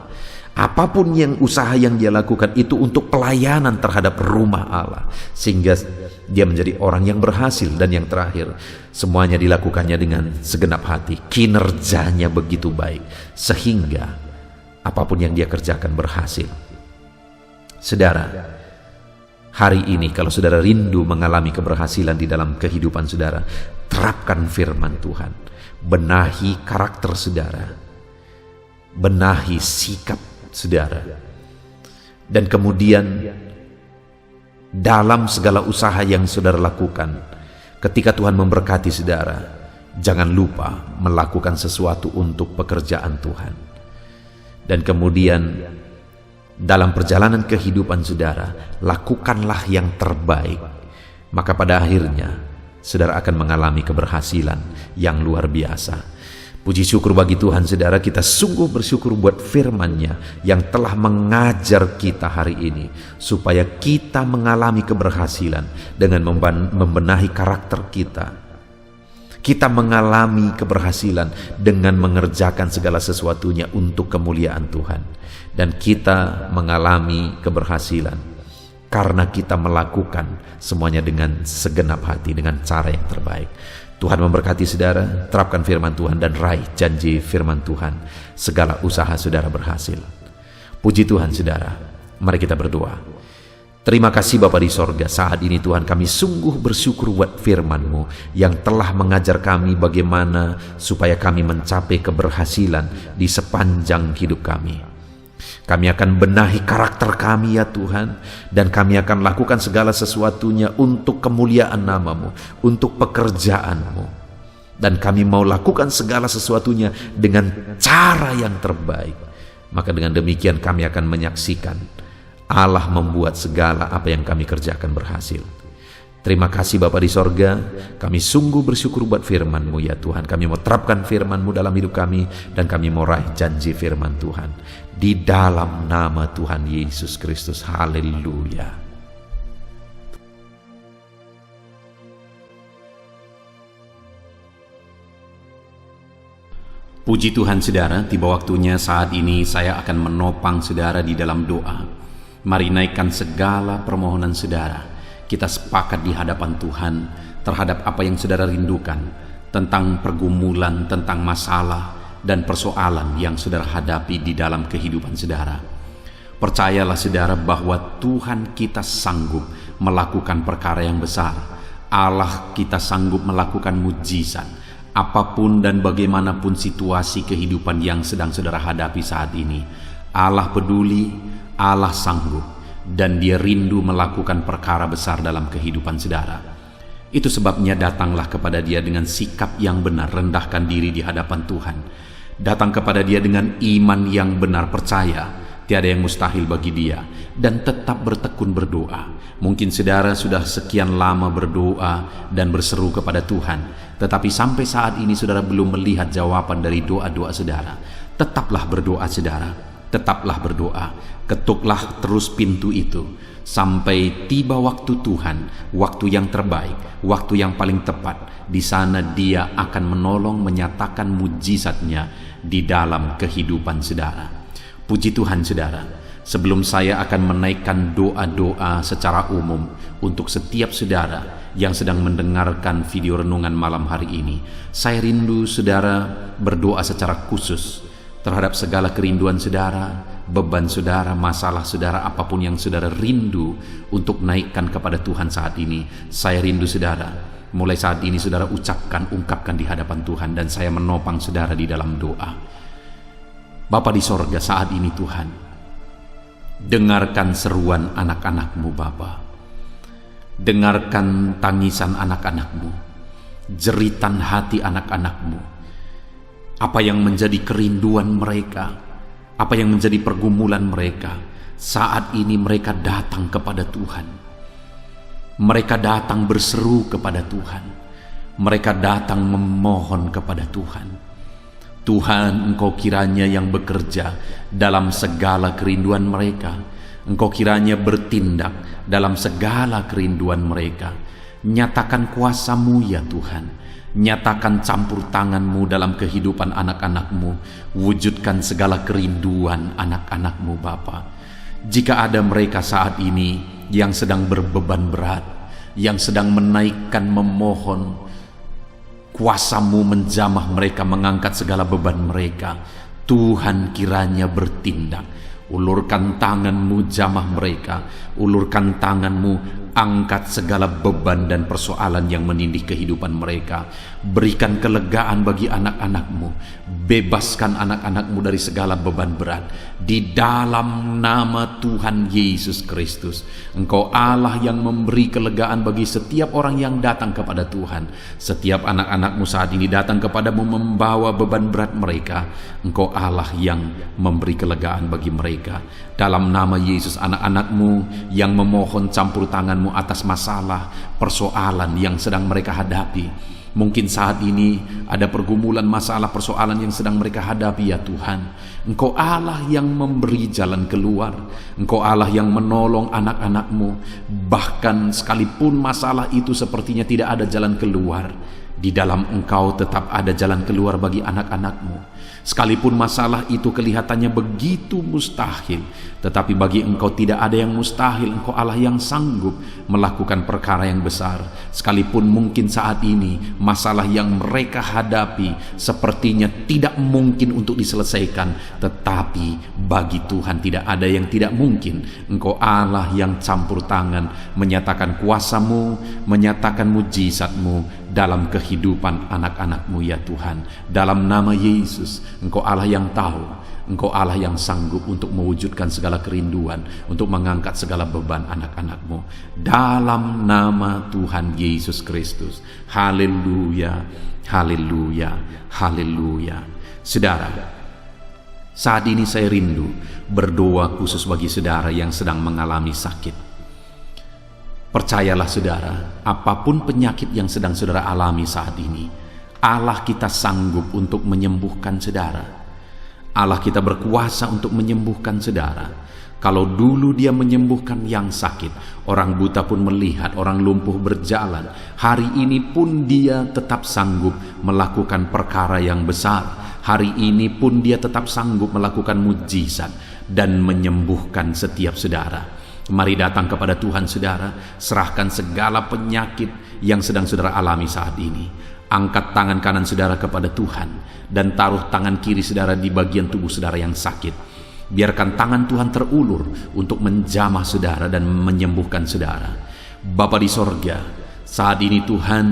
Apapun yang usaha yang dia lakukan itu untuk pelayanan terhadap rumah Allah. Sehingga dia menjadi orang yang berhasil. Dan yang terakhir, semuanya dilakukannya dengan segenap hati. Kinerjanya begitu baik. Sehingga apapun yang dia kerjakan berhasil. Saudara, hari ini kalau saudara rindu mengalami keberhasilan di dalam kehidupan saudara, terapkan firman Tuhan. Benahi karakter saudara. Benahi sikap saudara. Dan kemudian dalam segala usaha yang saudara lakukan, ketika Tuhan memberkati saudara, jangan lupa melakukan sesuatu untuk pekerjaan Tuhan. Dan kemudian dalam perjalanan kehidupan saudara, lakukanlah yang terbaik. Maka pada akhirnya saudara akan mengalami keberhasilan yang luar biasa. Puji syukur bagi Tuhan, saudara. Kita sungguh bersyukur buat firman-Nya yang telah mengajar kita hari ini, supaya kita mengalami keberhasilan dengan membenahi karakter kita. Kita mengalami keberhasilan dengan mengerjakan segala sesuatunya untuk kemuliaan Tuhan. Dan kita mengalami keberhasilan karena kita melakukan semuanya dengan segenap hati, dengan cara yang terbaik. Tuhan memberkati saudara, terapkan firman Tuhan dan raih janji firman Tuhan. Segala usaha saudara berhasil. Puji Tuhan saudara, mari kita berdoa. Terima kasih Bapa di sorga, saat ini Tuhan kami sungguh bersyukur buat firman-Mu yang telah mengajar kami bagaimana supaya kami mencapai keberhasilan di sepanjang hidup kami. Kami akan benahi karakter kami ya Tuhan, dan kami akan lakukan segala sesuatunya untuk kemuliaan nama-Mu, untuk pekerjaan-Mu. Dan kami mau lakukan segala sesuatunya dengan cara yang terbaik. Maka dengan demikian kami akan menyaksikan Allah membuat segala apa yang kami kerjakan berhasil. Terima kasih Bapa di sorga, kami sungguh bersyukur buat firman-Mu ya Tuhan. Kami mau terapkan firman-Mu dalam hidup kami, dan kami mau raih janji firman Tuhan. Di dalam nama Tuhan Yesus Kristus, haleluya. Puji Tuhan saudara, tiba waktunya saat ini saya akan menopang saudara di dalam doa. Mari naikkan segala permohonan saudara. Kita sepakat di hadapan Tuhan terhadap apa yang saudara rindukan, tentang pergumulan, tentang masalah dan persoalan yang saudara hadapi di dalam kehidupan saudara. Percayalah saudara bahwa Tuhan kita sanggup melakukan perkara yang besar. Allah kita sanggup melakukan mujizat. Apapun dan bagaimanapun situasi kehidupan yang sedang saudara hadapi saat ini, Allah peduli, Allah sanggup. Dan Dia rindu melakukan perkara besar dalam kehidupan saudara. Itu sebabnya datanglah kepada Dia dengan sikap yang benar, rendahkan diri di hadapan Tuhan. Datang kepada Dia dengan iman yang benar, percaya tiada yang mustahil bagi Dia, dan tetap bertekun berdoa. Mungkin saudara sudah sekian lama berdoa dan berseru kepada Tuhan, tetapi sampai saat ini saudara belum melihat jawaban dari doa-doa saudara. Tetaplah berdoa saudara. Tetaplah berdoa, ketuklah terus pintu itu sampai tiba waktu Tuhan, waktu yang terbaik, waktu yang paling tepat. Di sana Dia akan menolong, menyatakan mujizatnya di dalam kehidupan saudara. Puji Tuhan saudara, sebelum saya akan menaikkan doa-doa secara umum untuk setiap saudara yang sedang mendengarkan video renungan malam hari ini, saya rindu saudara berdoa secara khusus terhadap segala kerinduan saudara, beban saudara, masalah saudara, apapun yang saudara rindu untuk naikkan kepada Tuhan saat ini. Saya rindu saudara, mulai saat ini saudara ungkapkan di hadapan Tuhan, dan saya menopang saudara di dalam doa. Bapa di sorga, saat ini Tuhan, dengarkan seruan anak-anak-Mu Bapa. Dengarkan tangisan anak-anak-Mu jeritan hati anak-anak-Mu, apa yang menjadi kerinduan mereka, apa yang menjadi pergumulan mereka. Saat ini mereka datang kepada Tuhan. Mereka datang berseru kepada Tuhan. Mereka datang memohon kepada Tuhan. Tuhan, Engkau kiranya yang bekerja dalam segala kerinduan mereka. Engkau kiranya bertindak dalam segala kerinduan mereka. Nyatakan kuasa-Mu ya Tuhan. Nyatakan campur tangan-Mu dalam kehidupan anak-anak-Mu. Wujudkan segala kerinduan anak-anak-Mu Bapa. Jika ada mereka saat ini yang sedang berbeban berat, yang sedang menaikkan memohon, kuasa-Mu menjamah mereka, mengangkat segala beban mereka. Tuhan kiranya bertindak. Ulurkan tangan-Mu, jamah mereka. Ulurkan tangan-Mu, angkat segala beban dan persoalan yang menindih kehidupan mereka. Berikan kelegaan bagi anak-anak-Mu. Bebaskan anak-anak-Mu dari segala beban berat. Di dalam nama Tuhan Yesus Kristus. Engkau Allah yang memberi kelegaan bagi setiap orang yang datang kepada Tuhan. Setiap anak-anak-Mu saat ini datang kepadamu membawa beban berat mereka. Engkau Allah yang memberi kelegaan bagi mereka. Dalam nama Yesus, anak-anak-Mu yang memohon campur tangan-Mu atas masalah, persoalan yang sedang mereka hadapi. Mungkin saat ini ada pergumulan, masalah, persoalan yang sedang mereka hadapi ya Tuhan. Engkau Allah yang memberi jalan keluar. Engkau Allah yang menolong anak-anak-Mu. Bahkan sekalipun masalah itu sepertinya tidak ada jalan keluar, di dalam Engkau tetap ada jalan keluar bagi anak-anak-Mu. Sekalipun masalah itu kelihatannya begitu mustahil, tetapi bagi Engkau tidak ada yang mustahil. Engkau Allah yang sanggup melakukan perkara yang besar. Sekalipun mungkin saat ini masalah yang mereka hadapi sepertinya tidak mungkin untuk diselesaikan, tetapi bagi Tuhan tidak ada yang tidak mungkin. Engkau Allah yang campur tangan, menyatakan kuasa-Mu, menyatakan mujizat-Mu dalam kehidupan anak-anak-Mu ya Tuhan. Dalam nama Yesus, Engkau Allah yang tahu, Engkau Allah yang sanggup untuk mewujudkan segala kerinduan, untuk mengangkat segala beban anak-anak-Mu. Dalam nama Tuhan Yesus Kristus. Haleluya, haleluya, haleluya. Saudara, saat ini saya rindu berdoa khusus bagi saudara yang sedang mengalami sakit. Percayalah saudara, apapun penyakit yang sedang saudara alami saat ini, Allah kita sanggup untuk menyembuhkan saudara. Allah kita berkuasa untuk menyembuhkan saudara. Kalau dulu Dia menyembuhkan yang sakit, orang buta pun melihat, orang lumpuh berjalan. Hari ini pun Dia tetap sanggup melakukan perkara yang besar. Hari ini pun Dia tetap sanggup melakukan mujizat dan menyembuhkan setiap saudara. Mari datang kepada Tuhan saudara, serahkan segala penyakit yang sedang saudara alami saat ini. Angkat tangan kanan saudara kepada Tuhan dan taruh tangan kiri saudara di bagian tubuh saudara yang sakit. Biarkan tangan Tuhan terulur untuk menjamah saudara dan menyembuhkan saudara. Bapa di sorga, saat ini Tuhan,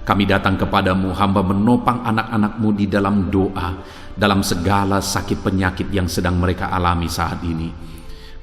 kami datang kepadamu, hamba menopang anak-anak-Mu di dalam doa, dalam segala sakit penyakit yang sedang mereka alami saat ini.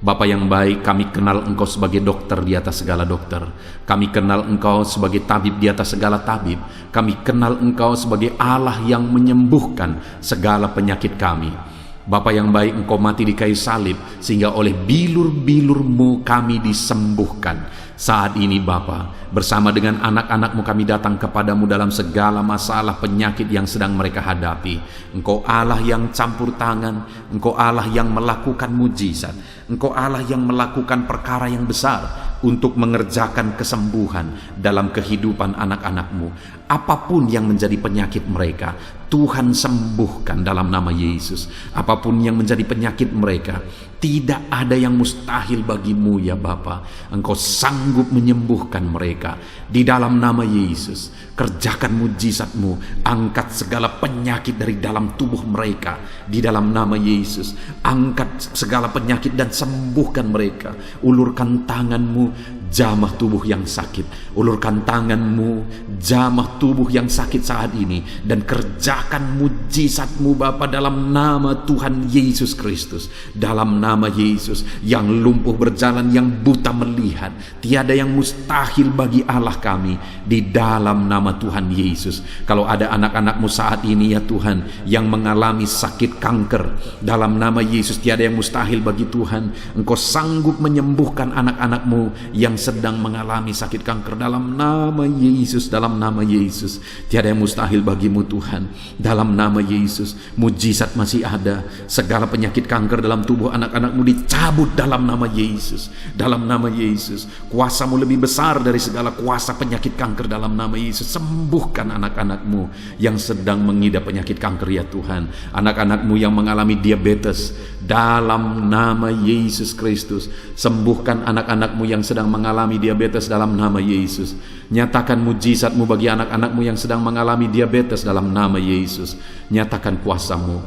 Bapa yang baik, kami kenal Engkau sebagai dokter di atas segala dokter. Kami kenal Engkau sebagai tabib di atas segala tabib. Kami kenal Engkau sebagai Allah yang menyembuhkan segala penyakit kami. Bapa yang baik, Engkau mati di kayu salib sehingga oleh bilur-bilur-Mu kami disembuhkan. Saat ini Bapa, bersama dengan anak-anak-Mu kami datang kepadamu dalam segala masalah penyakit yang sedang mereka hadapi. Engkau Allah yang campur tangan, Engkau Allah yang melakukan mujizat, Engkau Allah yang melakukan perkara yang besar untuk mengerjakan kesembuhan dalam kehidupan anak-anak-Mu. Apapun yang menjadi penyakit mereka, Tuhan sembuhkan dalam nama Yesus. Apapun yang menjadi penyakit mereka, tidak ada yang mustahil bagi-Mu ya Bapa. Engkau sanggup menyembuhkan mereka di dalam nama Yesus. Kerjakan mujizat-Mu, angkat segala penyakit dari dalam tubuh mereka di dalam nama Yesus. Angkat segala penyakit dan sembuhkan mereka. Ulurkan tangan-Mu, jamah tubuh yang sakit. Ulurkan tangan-Mu, jamah tubuh yang sakit saat ini, dan kerja kerjakan mujizat-Mu Bapa, dalam nama Tuhan Yesus Kristus. Dalam nama Yesus, yang lumpuh berjalan, yang buta melihat, tiada yang mustahil bagi Allah kami, di dalam nama Tuhan Yesus. Kalau ada anak-anak-Mu saat ini ya Tuhan, yang mengalami sakit kanker, dalam nama Yesus, tiada yang mustahil bagi Tuhan. Engkau sanggup menyembuhkan anak-anak-Mu yang sedang mengalami sakit kanker, dalam nama Yesus. Dalam nama Yesus, tiada yang mustahil bagimu Tuhan. Dalam nama Yesus, mujizat masih ada. Segala penyakit kanker dalam tubuh anak-anak-Mu dicabut dalam nama Yesus. Dalam nama Yesus, kuasa-Mu lebih besar dari segala kuasa penyakit kanker. Dalam nama Yesus, sembuhkan anak-anak-Mu yang sedang mengidap penyakit kanker ya Tuhan. Anak-anak-Mu yang mengalami diabetes, dalam nama Yesus Kristus, sembuhkan anak-anak-Mu yang sedang mengalami diabetes dalam nama Yesus. Nyatakan mujizat-Mu bagi anak-anak-Mu yang sedang mengalami diabetes dalam nama Yesus. Nyatakan kuasa-Mu,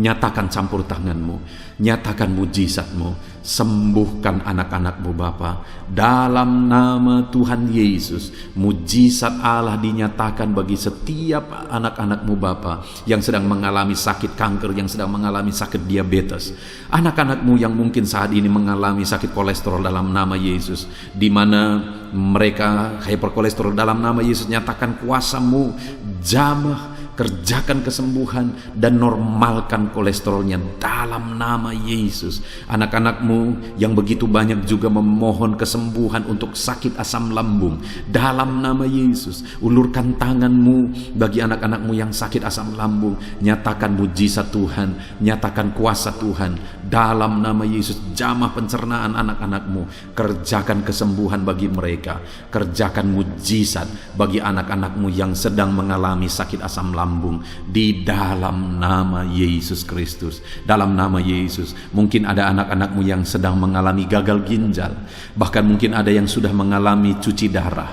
nyatakan campur tangan-Mu, nyatakan mujizat-Mu. Sembuhkan anak-anak-Mu Bapa, dalam nama Tuhan Yesus. Mujizat Allah dinyatakan bagi setiap anak-anak-Mu Bapa yang sedang mengalami sakit kanker, yang sedang mengalami sakit diabetes. Anak-anak-Mu yang mungkin saat ini mengalami sakit kolesterol, dalam nama Yesus, di mana mereka hyperkolesterol, dalam nama Yesus, nyatakan kuasa-Mu, jamah, kerjakan kesembuhan dan normalkan kolesterolnya dalam nama Yesus. Anak-anak-Mu yang begitu banyak juga memohon kesembuhan untuk sakit asam lambung, dalam nama Yesus, ulurkan tangan-Mu bagi anak-anak-Mu yang sakit asam lambung. Nyatakan mujizat Tuhan, nyatakan kuasa Tuhan dalam nama Yesus. Jamah pencernaan anak-anak-Mu, kerjakan kesembuhan bagi mereka. Kerjakan mujizat bagi anak-anak-Mu yang sedang mengalami sakit asam lambung, di dalam nama Yesus Kristus. Dalam nama Yesus, mungkin ada anak-anak-Mu yang sedang mengalami gagal ginjal, bahkan mungkin ada yang sudah mengalami cuci darah.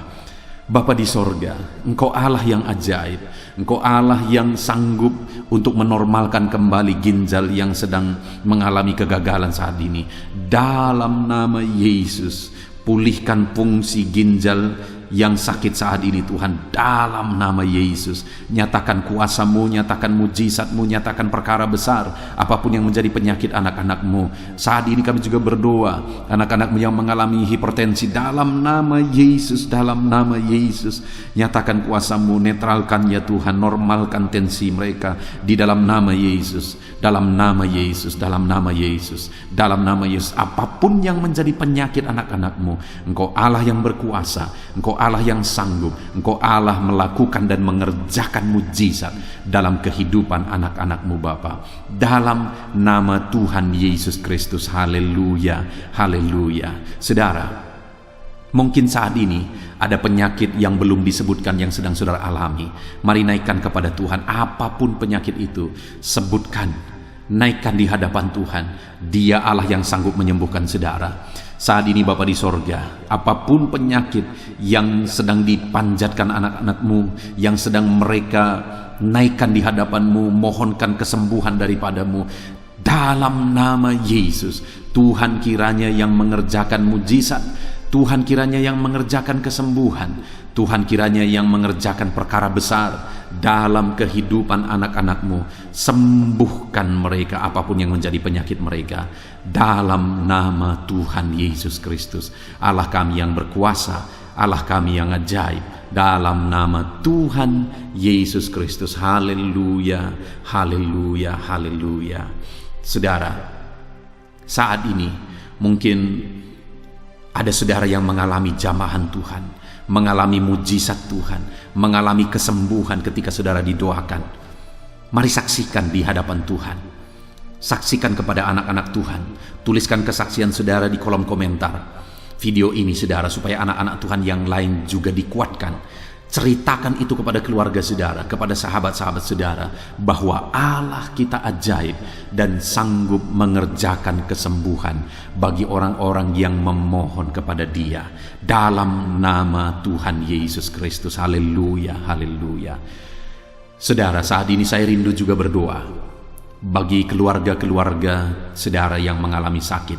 Bapa di sorga, Engkau Allah yang ajaib. Engkau Allah yang sanggup untuk menormalkan kembali ginjal yang sedang mengalami kegagalan saat ini. Dalam nama Yesus, pulihkan fungsi ginjal yang sakit saat ini Tuhan, dalam nama Yesus. Nyatakan kuasa-Mu, nyatakan mujizat-Mu, nyatakan perkara besar apapun yang menjadi penyakit anak-anak-Mu. Saat ini kami juga berdoa, anak-anak-Mu yang mengalami hipertensi, dalam nama Yesus, dalam nama Yesus, nyatakan kuasa-Mu, netralkan ya Tuhan, normalkan tensi mereka di dalam nama Yesus. Dalam nama Yesus, dalam nama Yesus, dalam nama Yesus. Apapun yang menjadi penyakit anak-anak-Mu, Engkau Allah yang berkuasa, Engkau Allah yang sanggup, Engkau Allah melakukan dan mengerjakan mujizat dalam kehidupan anak-anak-Mu Bapa. Dalam nama Tuhan Yesus Kristus. Haleluya, haleluya. Saudara, mungkin saat ini ada penyakit yang belum disebutkan yang sedang saudara alami. Mari naikkan kepada Tuhan apapun penyakit itu, sebutkan, naikkan di hadapan Tuhan. Dia Allah yang sanggup menyembuhkan saudara. Saat ini Bapa di sorga, apapun penyakit yang sedang dipanjatkan anak-anak-Mu, yang sedang mereka naikkan di hadapan-Mu, mohonkan kesembuhan daripada-Mu, dalam nama Yesus, Tuhan kiranya yang mengerjakan mujizat, Tuhan kiranya yang mengerjakan kesembuhan, Tuhan kiranya yang mengerjakan perkara besar dalam kehidupan anak-anak-Mu. Sembuhkan mereka apapun yang menjadi penyakit mereka, dalam nama Tuhan Yesus Kristus. Allah kami yang berkuasa, Allah kami yang ajaib, dalam nama Tuhan Yesus Kristus. Haleluya, haleluya, haleluya. Saudara, saat ini mungkin ada saudara yang mengalami jamahan Tuhan, mengalami mujizat Tuhan, mengalami kesembuhan ketika saudara didoakan. Mari saksikan di hadapan Tuhan. Saksikan kepada anak-anak Tuhan. Tuliskan kesaksian saudara di kolom komentar video ini saudara, supaya anak-anak Tuhan yang lain juga dikuatkan. Ceritakan itu kepada keluarga saudara, kepada sahabat-sahabat saudara, bahwa Allah kita ajaib dan sanggup mengerjakan kesembuhan bagi orang-orang yang memohon kepada Dia, dalam nama Tuhan Yesus Kristus. Haleluya, haleluya. Saudara, saat ini saya rindu juga berdoa bagi keluarga-keluarga saudara yang mengalami sakit,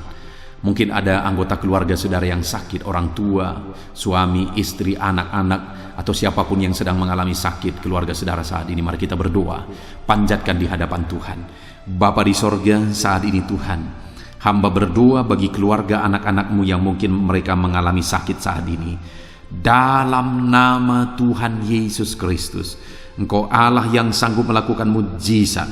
Mungkin ada anggota keluarga saudara yang sakit, orang tua, suami, istri, anak-anak, atau siapapun yang sedang mengalami sakit keluarga saudara saat ini. Mari kita berdoa, panjatkan di hadapan Tuhan. Bapa di sorga, saat ini Tuhan, hamba berdoa bagi keluarga anak-anak-Mu yang mungkin mereka mengalami sakit saat ini. Dalam nama Tuhan Yesus Kristus, Engkau Allah yang sanggup melakukan mujizat,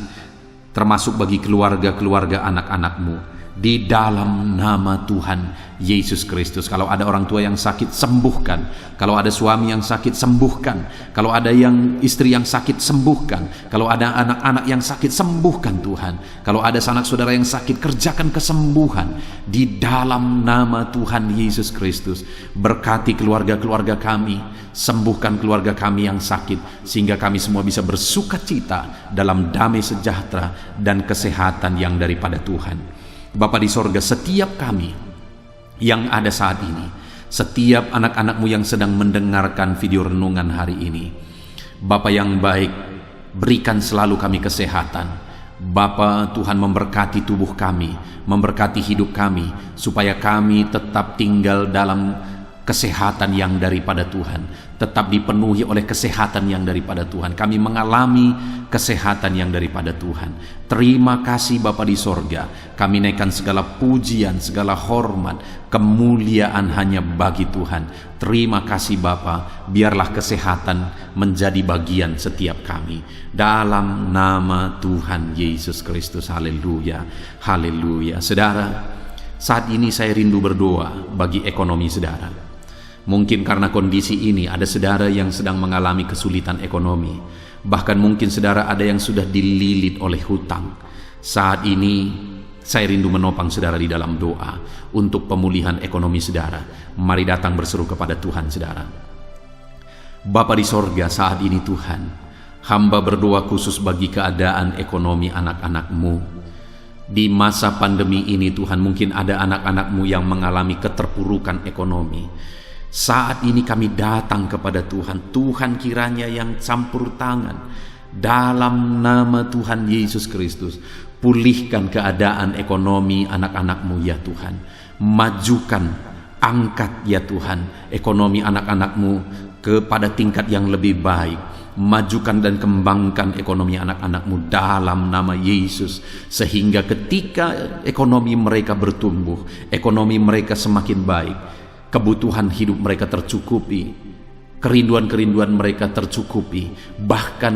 termasuk bagi keluarga-keluarga anak-anak-Mu. Di dalam nama Tuhan Yesus Kristus. Kalau ada orang tua yang sakit, sembuhkan. Kalau ada suami yang sakit, sembuhkan. Kalau ada yang istri yang sakit, sembuhkan. Kalau ada anak-anak yang sakit, sembuhkan Tuhan. Kalau ada sanak saudara yang sakit, kerjakan kesembuhan. Di dalam nama Tuhan Yesus Kristus. Berkati keluarga-keluarga kami, sembuhkan keluarga kami yang sakit, sehingga kami semua bisa bersuka cita dalam damai sejahtera dan kesehatan yang daripada Tuhan. Bapa di sorga, setiap kami yang ada saat ini, setiap anak-anak-Mu yang sedang mendengarkan video renungan hari ini, Bapa yang baik, berikan selalu kami kesehatan. Bapa, Tuhan memberkati tubuh kami, memberkati hidup kami, supaya kami tetap tinggal dalam kesehatan yang daripada Tuhan, tetap dipenuhi oleh kesehatan yang daripada Tuhan. Kami mengalami kesehatan yang daripada Tuhan. Terima kasih Bapa di sorga. Kami naikkan segala pujian, segala hormat, kemuliaan hanya bagi Tuhan. Terima kasih Bapa. Biarlah kesehatan menjadi bagian setiap kami. Dalam nama Tuhan Yesus Kristus. Haleluya. Haleluya. Saudara, saat ini saya rindu berdoa bagi ekonomi saudara. Mungkin karena kondisi ini ada saudara yang sedang mengalami kesulitan ekonomi. Bahkan mungkin saudara ada yang sudah dililit oleh hutang. Saat ini saya rindu menopang saudara di dalam doa untuk pemulihan ekonomi saudara. Mari datang berseru kepada Tuhan saudara. Bapa di sorga, saat ini Tuhan, hamba berdoa khusus bagi keadaan ekonomi anak-anak-Mu. Di masa pandemi ini Tuhan, mungkin ada anak-anak-Mu yang mengalami keterpurukan ekonomi. Saat ini kami datang kepada Tuhan. Tuhan kiranya yang campur tangan dalam nama Tuhan Yesus Kristus. Pulihkan keadaan ekonomi anak-anak-Mu ya Tuhan. Majukan, angkat ya Tuhan ekonomi anak-anak-Mu kepada tingkat yang lebih baik. Majukan dan kembangkan ekonomi anak-anak-Mu dalam nama Yesus, sehingga ketika ekonomi mereka bertumbuh, ekonomi mereka semakin baik, kebutuhan hidup mereka tercukupi, kerinduan-kerinduan mereka tercukupi. Bahkan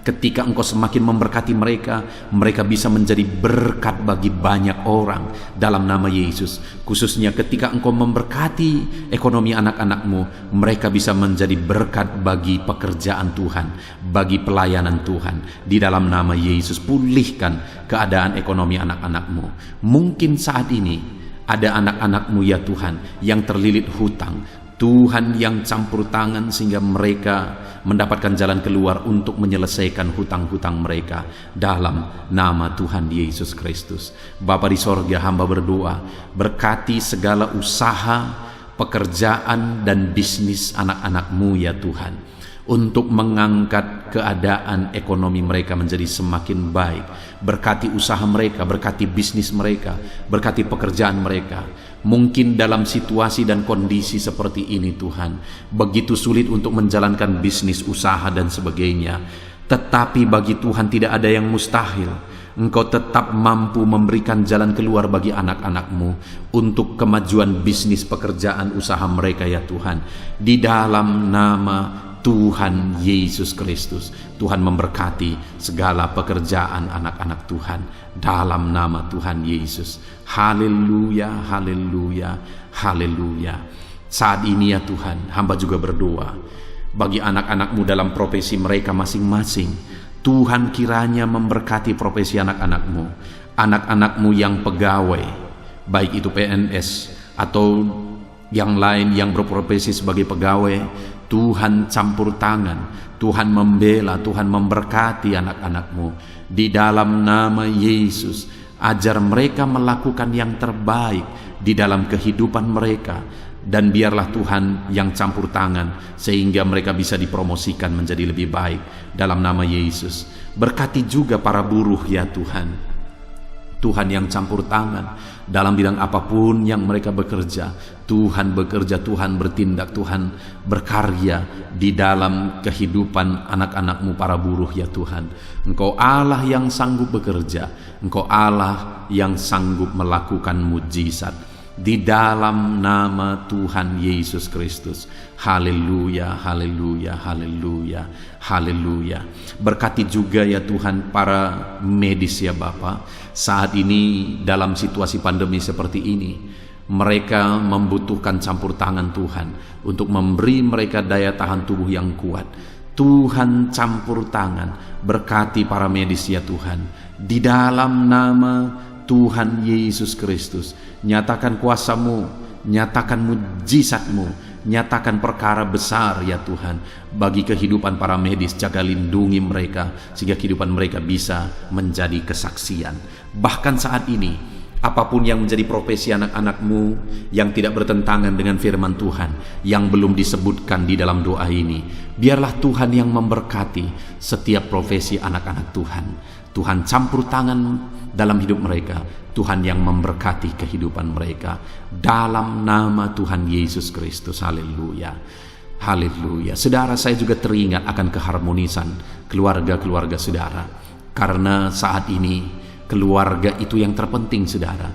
ketika Engkau semakin memberkati mereka, mereka bisa menjadi berkat bagi banyak orang dalam nama Yesus. Khususnya ketika Engkau memberkati ekonomi anak-anak-Mu, mereka bisa menjadi berkat bagi pekerjaan Tuhan, bagi pelayanan Tuhan. Di dalam nama Yesus, pulihkan keadaan ekonomi anak-anak-Mu. Mungkin saat ini ada anak-anak-Mu ya Tuhan yang terlilit hutang. Tuhan yang campur tangan sehingga mereka mendapatkan jalan keluar untuk menyelesaikan hutang-hutang mereka dalam nama Tuhan Yesus Kristus. Bapa di sorga, hamba berdoa, berkati segala usaha, pekerjaan dan bisnis anak-anak-Mu ya Tuhan, untuk mengangkat keadaan ekonomi mereka menjadi semakin baik. Berkati usaha mereka, berkati bisnis mereka, berkati pekerjaan mereka. Mungkin dalam situasi dan kondisi seperti ini Tuhan, begitu sulit untuk menjalankan bisnis, usaha dan sebagainya. Tetapi bagi Tuhan tidak ada yang mustahil. Engkau tetap mampu memberikan jalan keluar bagi anak-anak-Mu untuk kemajuan bisnis, pekerjaan, usaha mereka ya Tuhan. Di dalam nama Tuhan Yesus Kristus, Tuhan memberkati segala pekerjaan anak-anak Tuhan dalam nama Tuhan Yesus. Haleluya, haleluya, haleluya. Saat ini ya Tuhan, hamba juga berdoa bagi anak-anak-Mu dalam profesi mereka masing-masing. Tuhan kiranya memberkati profesi anak-anak-Mu, anak-anak-Mu yang pegawai, baik itu PNS atau yang lain yang berprofesi sebagai pegawai. Tuhan campur tangan, Tuhan membela, Tuhan memberkati anak-anak-Mu. Di dalam nama Yesus, ajar mereka melakukan yang terbaik di dalam kehidupan mereka. Dan biarlah Tuhan yang campur tangan sehingga mereka bisa dipromosikan menjadi lebih baik dalam nama Yesus. Berkati juga para buruh ya Tuhan. Tuhan yang campur tangan dalam bidang apapun yang mereka bekerja. Tuhan bekerja, Tuhan bertindak, Tuhan berkarya di dalam kehidupan anak-anak-Mu para buruh ya Tuhan. Engkau Allah yang sanggup bekerja, Engkau Allah yang sanggup melakukan mujizat di dalam nama Tuhan Yesus Kristus. Haleluya, haleluya, haleluya, haleluya. Berkati juga ya Tuhan para medis ya Bapa. Saat ini dalam situasi pandemi seperti ini, mereka membutuhkan campur tangan Tuhan untuk memberi mereka daya tahan tubuh yang kuat. Tuhan campur tangan, berkati para medis ya Tuhan, di dalam nama Tuhan Yesus Kristus. Nyatakan kuasa-Mu, nyatakan mujizat-Mu, nyatakan perkara besar ya Tuhan bagi kehidupan para medis. Jaga lindungi mereka sehingga kehidupan mereka bisa menjadi kesaksian. Bahkan saat ini, apapun yang menjadi profesi anak-anak-Mu yang tidak bertentangan dengan firman Tuhan yang belum disebutkan di dalam doa ini, biarlah Tuhan yang memberkati setiap profesi anak-anak Tuhan. Tuhan campur tangan dalam hidup mereka, Tuhan yang memberkati kehidupan mereka dalam nama Tuhan Yesus Kristus. Haleluya, haleluya. Saudara, saya juga teringat akan keharmonisan keluarga-keluarga saudara, karena saat ini keluarga itu yang terpenting saudara.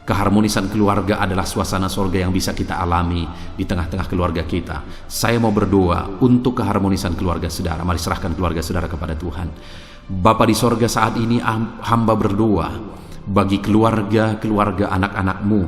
Keharmonisan keluarga adalah suasana sorga yang bisa kita alami di tengah-tengah keluarga kita. Saya mau berdoa untuk keharmonisan keluarga saudara. Mari serahkan keluarga saudara kepada Tuhan. Bapa di sorga, saat ini hamba berdoa bagi keluarga anak-anak-Mu.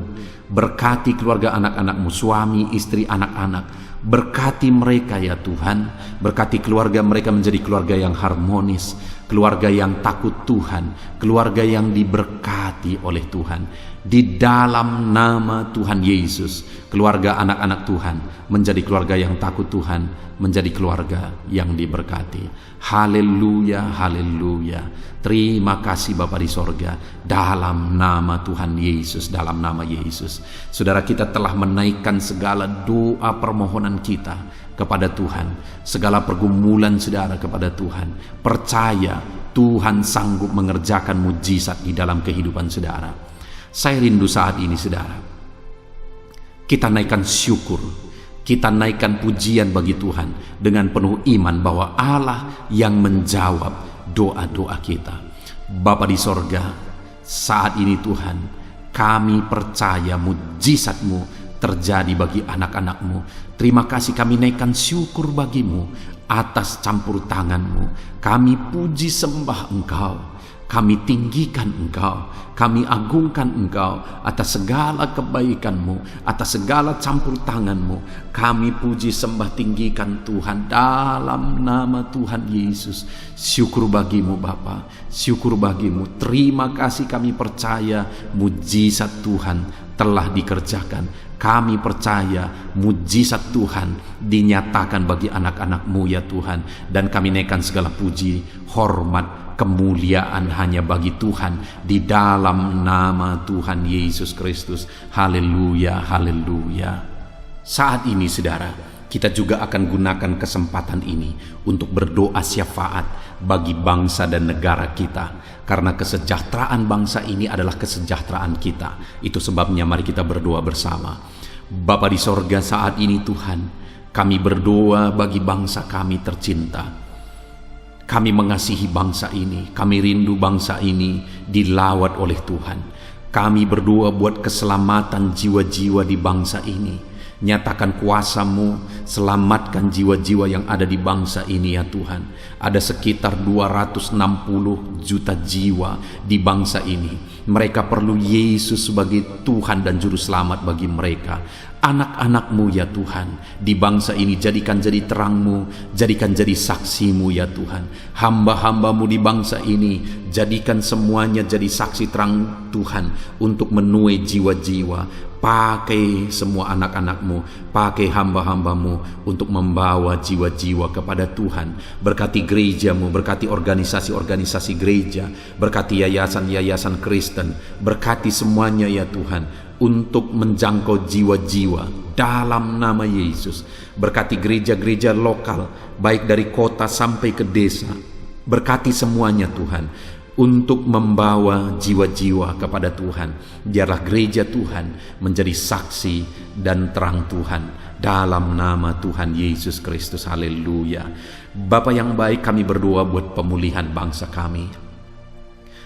Berkati keluarga anak-anak-Mu, suami, istri, anak-anak. Berkati mereka ya Tuhan. Berkati keluarga mereka menjadi keluarga yang harmonis, keluarga yang takut Tuhan, keluarga yang diberkati oleh Tuhan. Di dalam nama Tuhan Yesus, keluarga anak-anak Tuhan menjadi keluarga yang takut Tuhan, menjadi keluarga yang diberkati. Haleluya, haleluya. Terima kasih Bapa di sorga, dalam nama Tuhan Yesus, dalam nama Yesus. Saudara, kita telah menaikkan segala doa permohonan kita kepada Tuhan, segala pergumulan saudara kepada Tuhan. Percaya Tuhan sanggup mengerjakan mujizat di dalam kehidupan saudara. Saya rindu saat ini saudara, kita naikkan syukur, kita naikkan pujian bagi Tuhan dengan penuh iman bahwa Allah yang menjawab doa-doa kita. Bapa di sorga, saat ini Tuhan, kami percaya mujizat-Mu terjadi bagi anak-anak-Mu. Terima kasih, kami naikkan syukur bagi-Mu atas campur tangan-Mu. Kami puji sembah Engkau, kami tinggikan Engkau, kami agungkan Engkau atas segala kebaikan-Mu, atas segala campur tangan-Mu. Kami puji sembah tinggikan Tuhan dalam nama Tuhan Yesus. Syukur bagi-Mu Bapa, syukur bagi-Mu. Terima kasih, kami percaya mujizat Tuhan telah dikerjakan. Kami percaya mujizat Tuhan dinyatakan bagi anak-anak-Mu ya Tuhan. Dan kami naikkan segala puji, hormat, kemuliaan hanya bagi Tuhan di dalam nama Tuhan Yesus Kristus. Haleluya, haleluya. Saat ini saudara, kita juga akan gunakan kesempatan ini untuk berdoa syafaat bagi bangsa dan negara kita. Karena kesejahteraan bangsa ini adalah kesejahteraan kita. Itu sebabnya mari kita berdoa bersama. Bapa di sorga, saat ini Tuhan, kami berdoa bagi bangsa kami tercinta. Kami mengasihi bangsa ini, kami rindu bangsa ini dilawat oleh Tuhan. Kami berdoa buat keselamatan jiwa-jiwa di bangsa ini. Nyatakan kuasa-Mu, selamatkan jiwa-jiwa yang ada di bangsa ini ya Tuhan. Ada sekitar 260 juta jiwa di bangsa ini. Mereka perlu Yesus sebagai Tuhan dan Juru Selamat bagi mereka. Anak-anak-Mu ya Tuhan, di bangsa ini jadikan jadi terang-Mu, jadikan jadi saksi-Mu ya Tuhan. Hamba-hamba-Mu di bangsa ini, jadikan semuanya jadi saksi terang Tuhan untuk menuai jiwa-jiwa. Pakai semua anak-anak-Mu, pakai hamba-hamba-Mu untuk membawa jiwa-jiwa kepada Tuhan. Berkati gereja-Mu, berkati organisasi-organisasi gereja, berkati yayasan-yayasan Kristen, berkati semuanya ya Tuhan untuk menjangkau jiwa-jiwa dalam nama Yesus. Berkati gereja-gereja lokal, baik dari kota sampai ke desa. Berkati semuanya Tuhan. untuk membawa jiwa-jiwa kepada Tuhan. Biarlah gereja Tuhan menjadi saksi dan terang Tuhan dalam nama Tuhan Yesus Kristus. Haleluya. Bapa yang baik, kami berdoa buat pemulihan bangsa kami.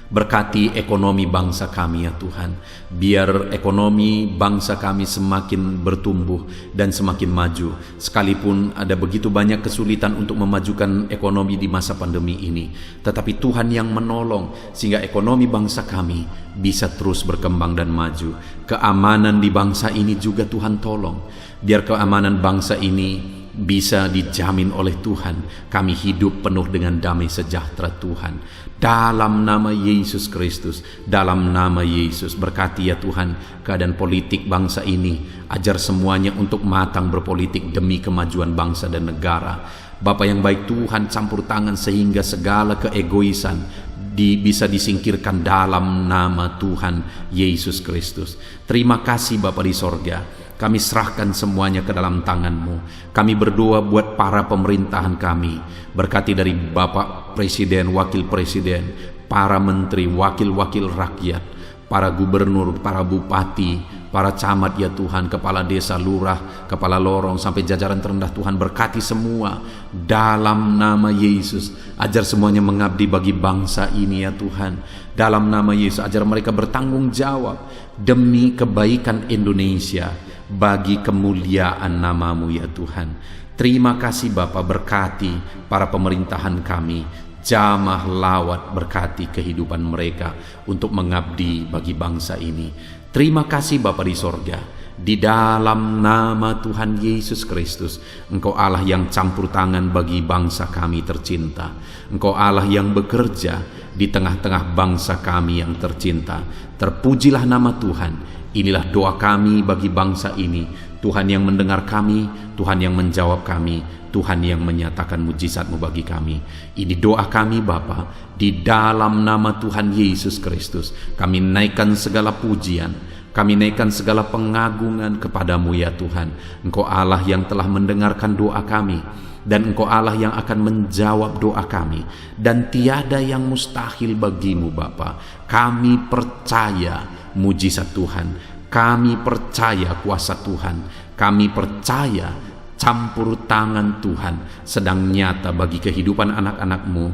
Berkati ekonomi bangsa kami ya Tuhan. Biar ekonomi bangsa kami semakin bertumbuh dan semakin maju. Sekalipun ada begitu banyak kesulitan untuk memajukan ekonomi di masa pandemi ini, tetapi Tuhan yang menolong sehingga ekonomi bangsa kami bisa terus berkembang dan maju. Keamanan di bangsa ini juga Tuhan tolong. Biar keamanan bangsa ini bisa dijamin oleh Tuhan. Kami hidup penuh dengan damai sejahtera Tuhan. Dalam nama Yesus Kristus, dalam nama Yesus, berkati ya Tuhan keadaan politik bangsa ini. Ajar semuanya untuk matang berpolitik demi kemajuan bangsa dan negara. Bapa yang baik, Tuhan campur tangan sehingga segala keegoisan bisa disingkirkan dalam nama Tuhan Yesus Kristus. Terima kasih Bapa di sorga. Kami serahkan semuanya ke dalam tangan-Mu. Kami berdoa buat para pemerintahan kami. Berkati dari Bapak Presiden, Wakil Presiden, para menteri, wakil-wakil rakyat, para gubernur, para bupati, para camat ya Tuhan, kepala desa, lurah, kepala lorong, sampai jajaran terendah Tuhan. Berkati semua dalam nama Yesus. Ajar semuanya mengabdi bagi bangsa ini ya Tuhan. Dalam nama Yesus, ajar mereka bertanggung jawab demi kebaikan Indonesia, bagi kemuliaan nama-Mu ya Tuhan. Terima kasih Bapa, berkati para pemerintahan kami, jamah lawat, berkati kehidupan mereka untuk mengabdi bagi bangsa ini. Terima kasih Bapa di sorga. Di dalam nama Tuhan Yesus Kristus, Engkau Allah yang campur tangan bagi bangsa kami tercinta. Engkau Allah yang bekerja di tengah-tengah bangsa kami yang tercinta. Terpujilah nama Tuhan. Inilah doa kami bagi bangsa ini. Tuhan yang mendengar kami, Tuhan yang menjawab kami, Tuhan yang menyatakan mujizat-Mu bagi kami. Ini doa kami Bapa, di dalam nama Tuhan Yesus Kristus. Kami naikkan segala pujian, kami naikkan segala pengagungan kepadamu ya Tuhan. Engkau Allah yang telah mendengarkan doa kami, dan Engkau Allah yang akan menjawab doa kami, dan tiada yang mustahil bagimu Bapa. Kami percaya mujizat Tuhan, kami percaya kuasa Tuhan, kami percaya campur tangan Tuhan sedang nyata bagi kehidupan anak-anak-Mu,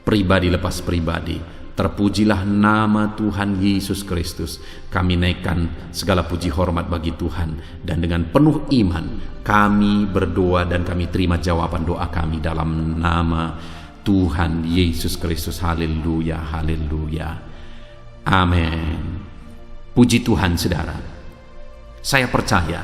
pribadi lepas pribadi. Terpujilah nama Tuhan Yesus Kristus. Kami naikkan segala puji hormat bagi Tuhan, dan dengan penuh iman kami berdoa dan kami terima jawaban doa kami dalam nama Tuhan Yesus Kristus. Haleluya, haleluya, amin. Puji Tuhan saudara. Saya percaya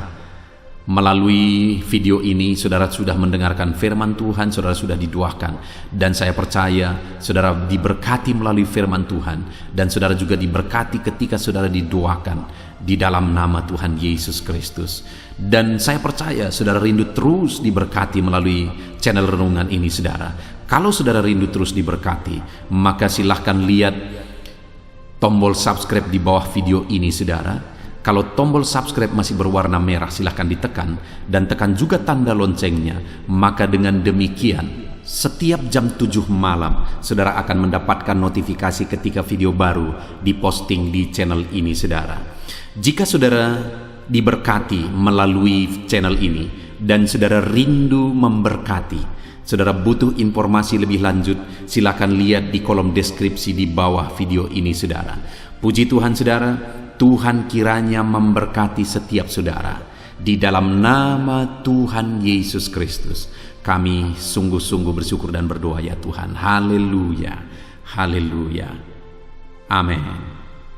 melalui video ini saudara sudah mendengarkan firman Tuhan, saudara sudah didoakan, dan saya percaya saudara diberkati melalui firman Tuhan, dan saudara juga diberkati ketika saudara didoakan di dalam nama Tuhan Yesus Kristus. Dan saya percaya saudara rindu terus diberkati melalui channel renungan ini saudara. Kalau saudara rindu terus diberkati, maka silahkan lihat tombol subscribe di bawah video ini saudara. Kalau tombol subscribe masih berwarna merah, silahkan ditekan, dan tekan juga tanda loncengnya. Maka dengan demikian setiap jam 7 malam saudara akan mendapatkan notifikasi ketika video baru diposting di channel ini saudara. Jika saudara diberkati melalui channel ini dan saudara rindu memberkati, saudara butuh informasi lebih lanjut, silakan lihat di kolom deskripsi di bawah video ini saudara. Puji Tuhan saudara, Tuhan kiranya memberkati setiap saudara. Di dalam nama Tuhan Yesus Kristus, kami sungguh-sungguh bersyukur dan berdoa ya Tuhan. Haleluya, haleluya, amin.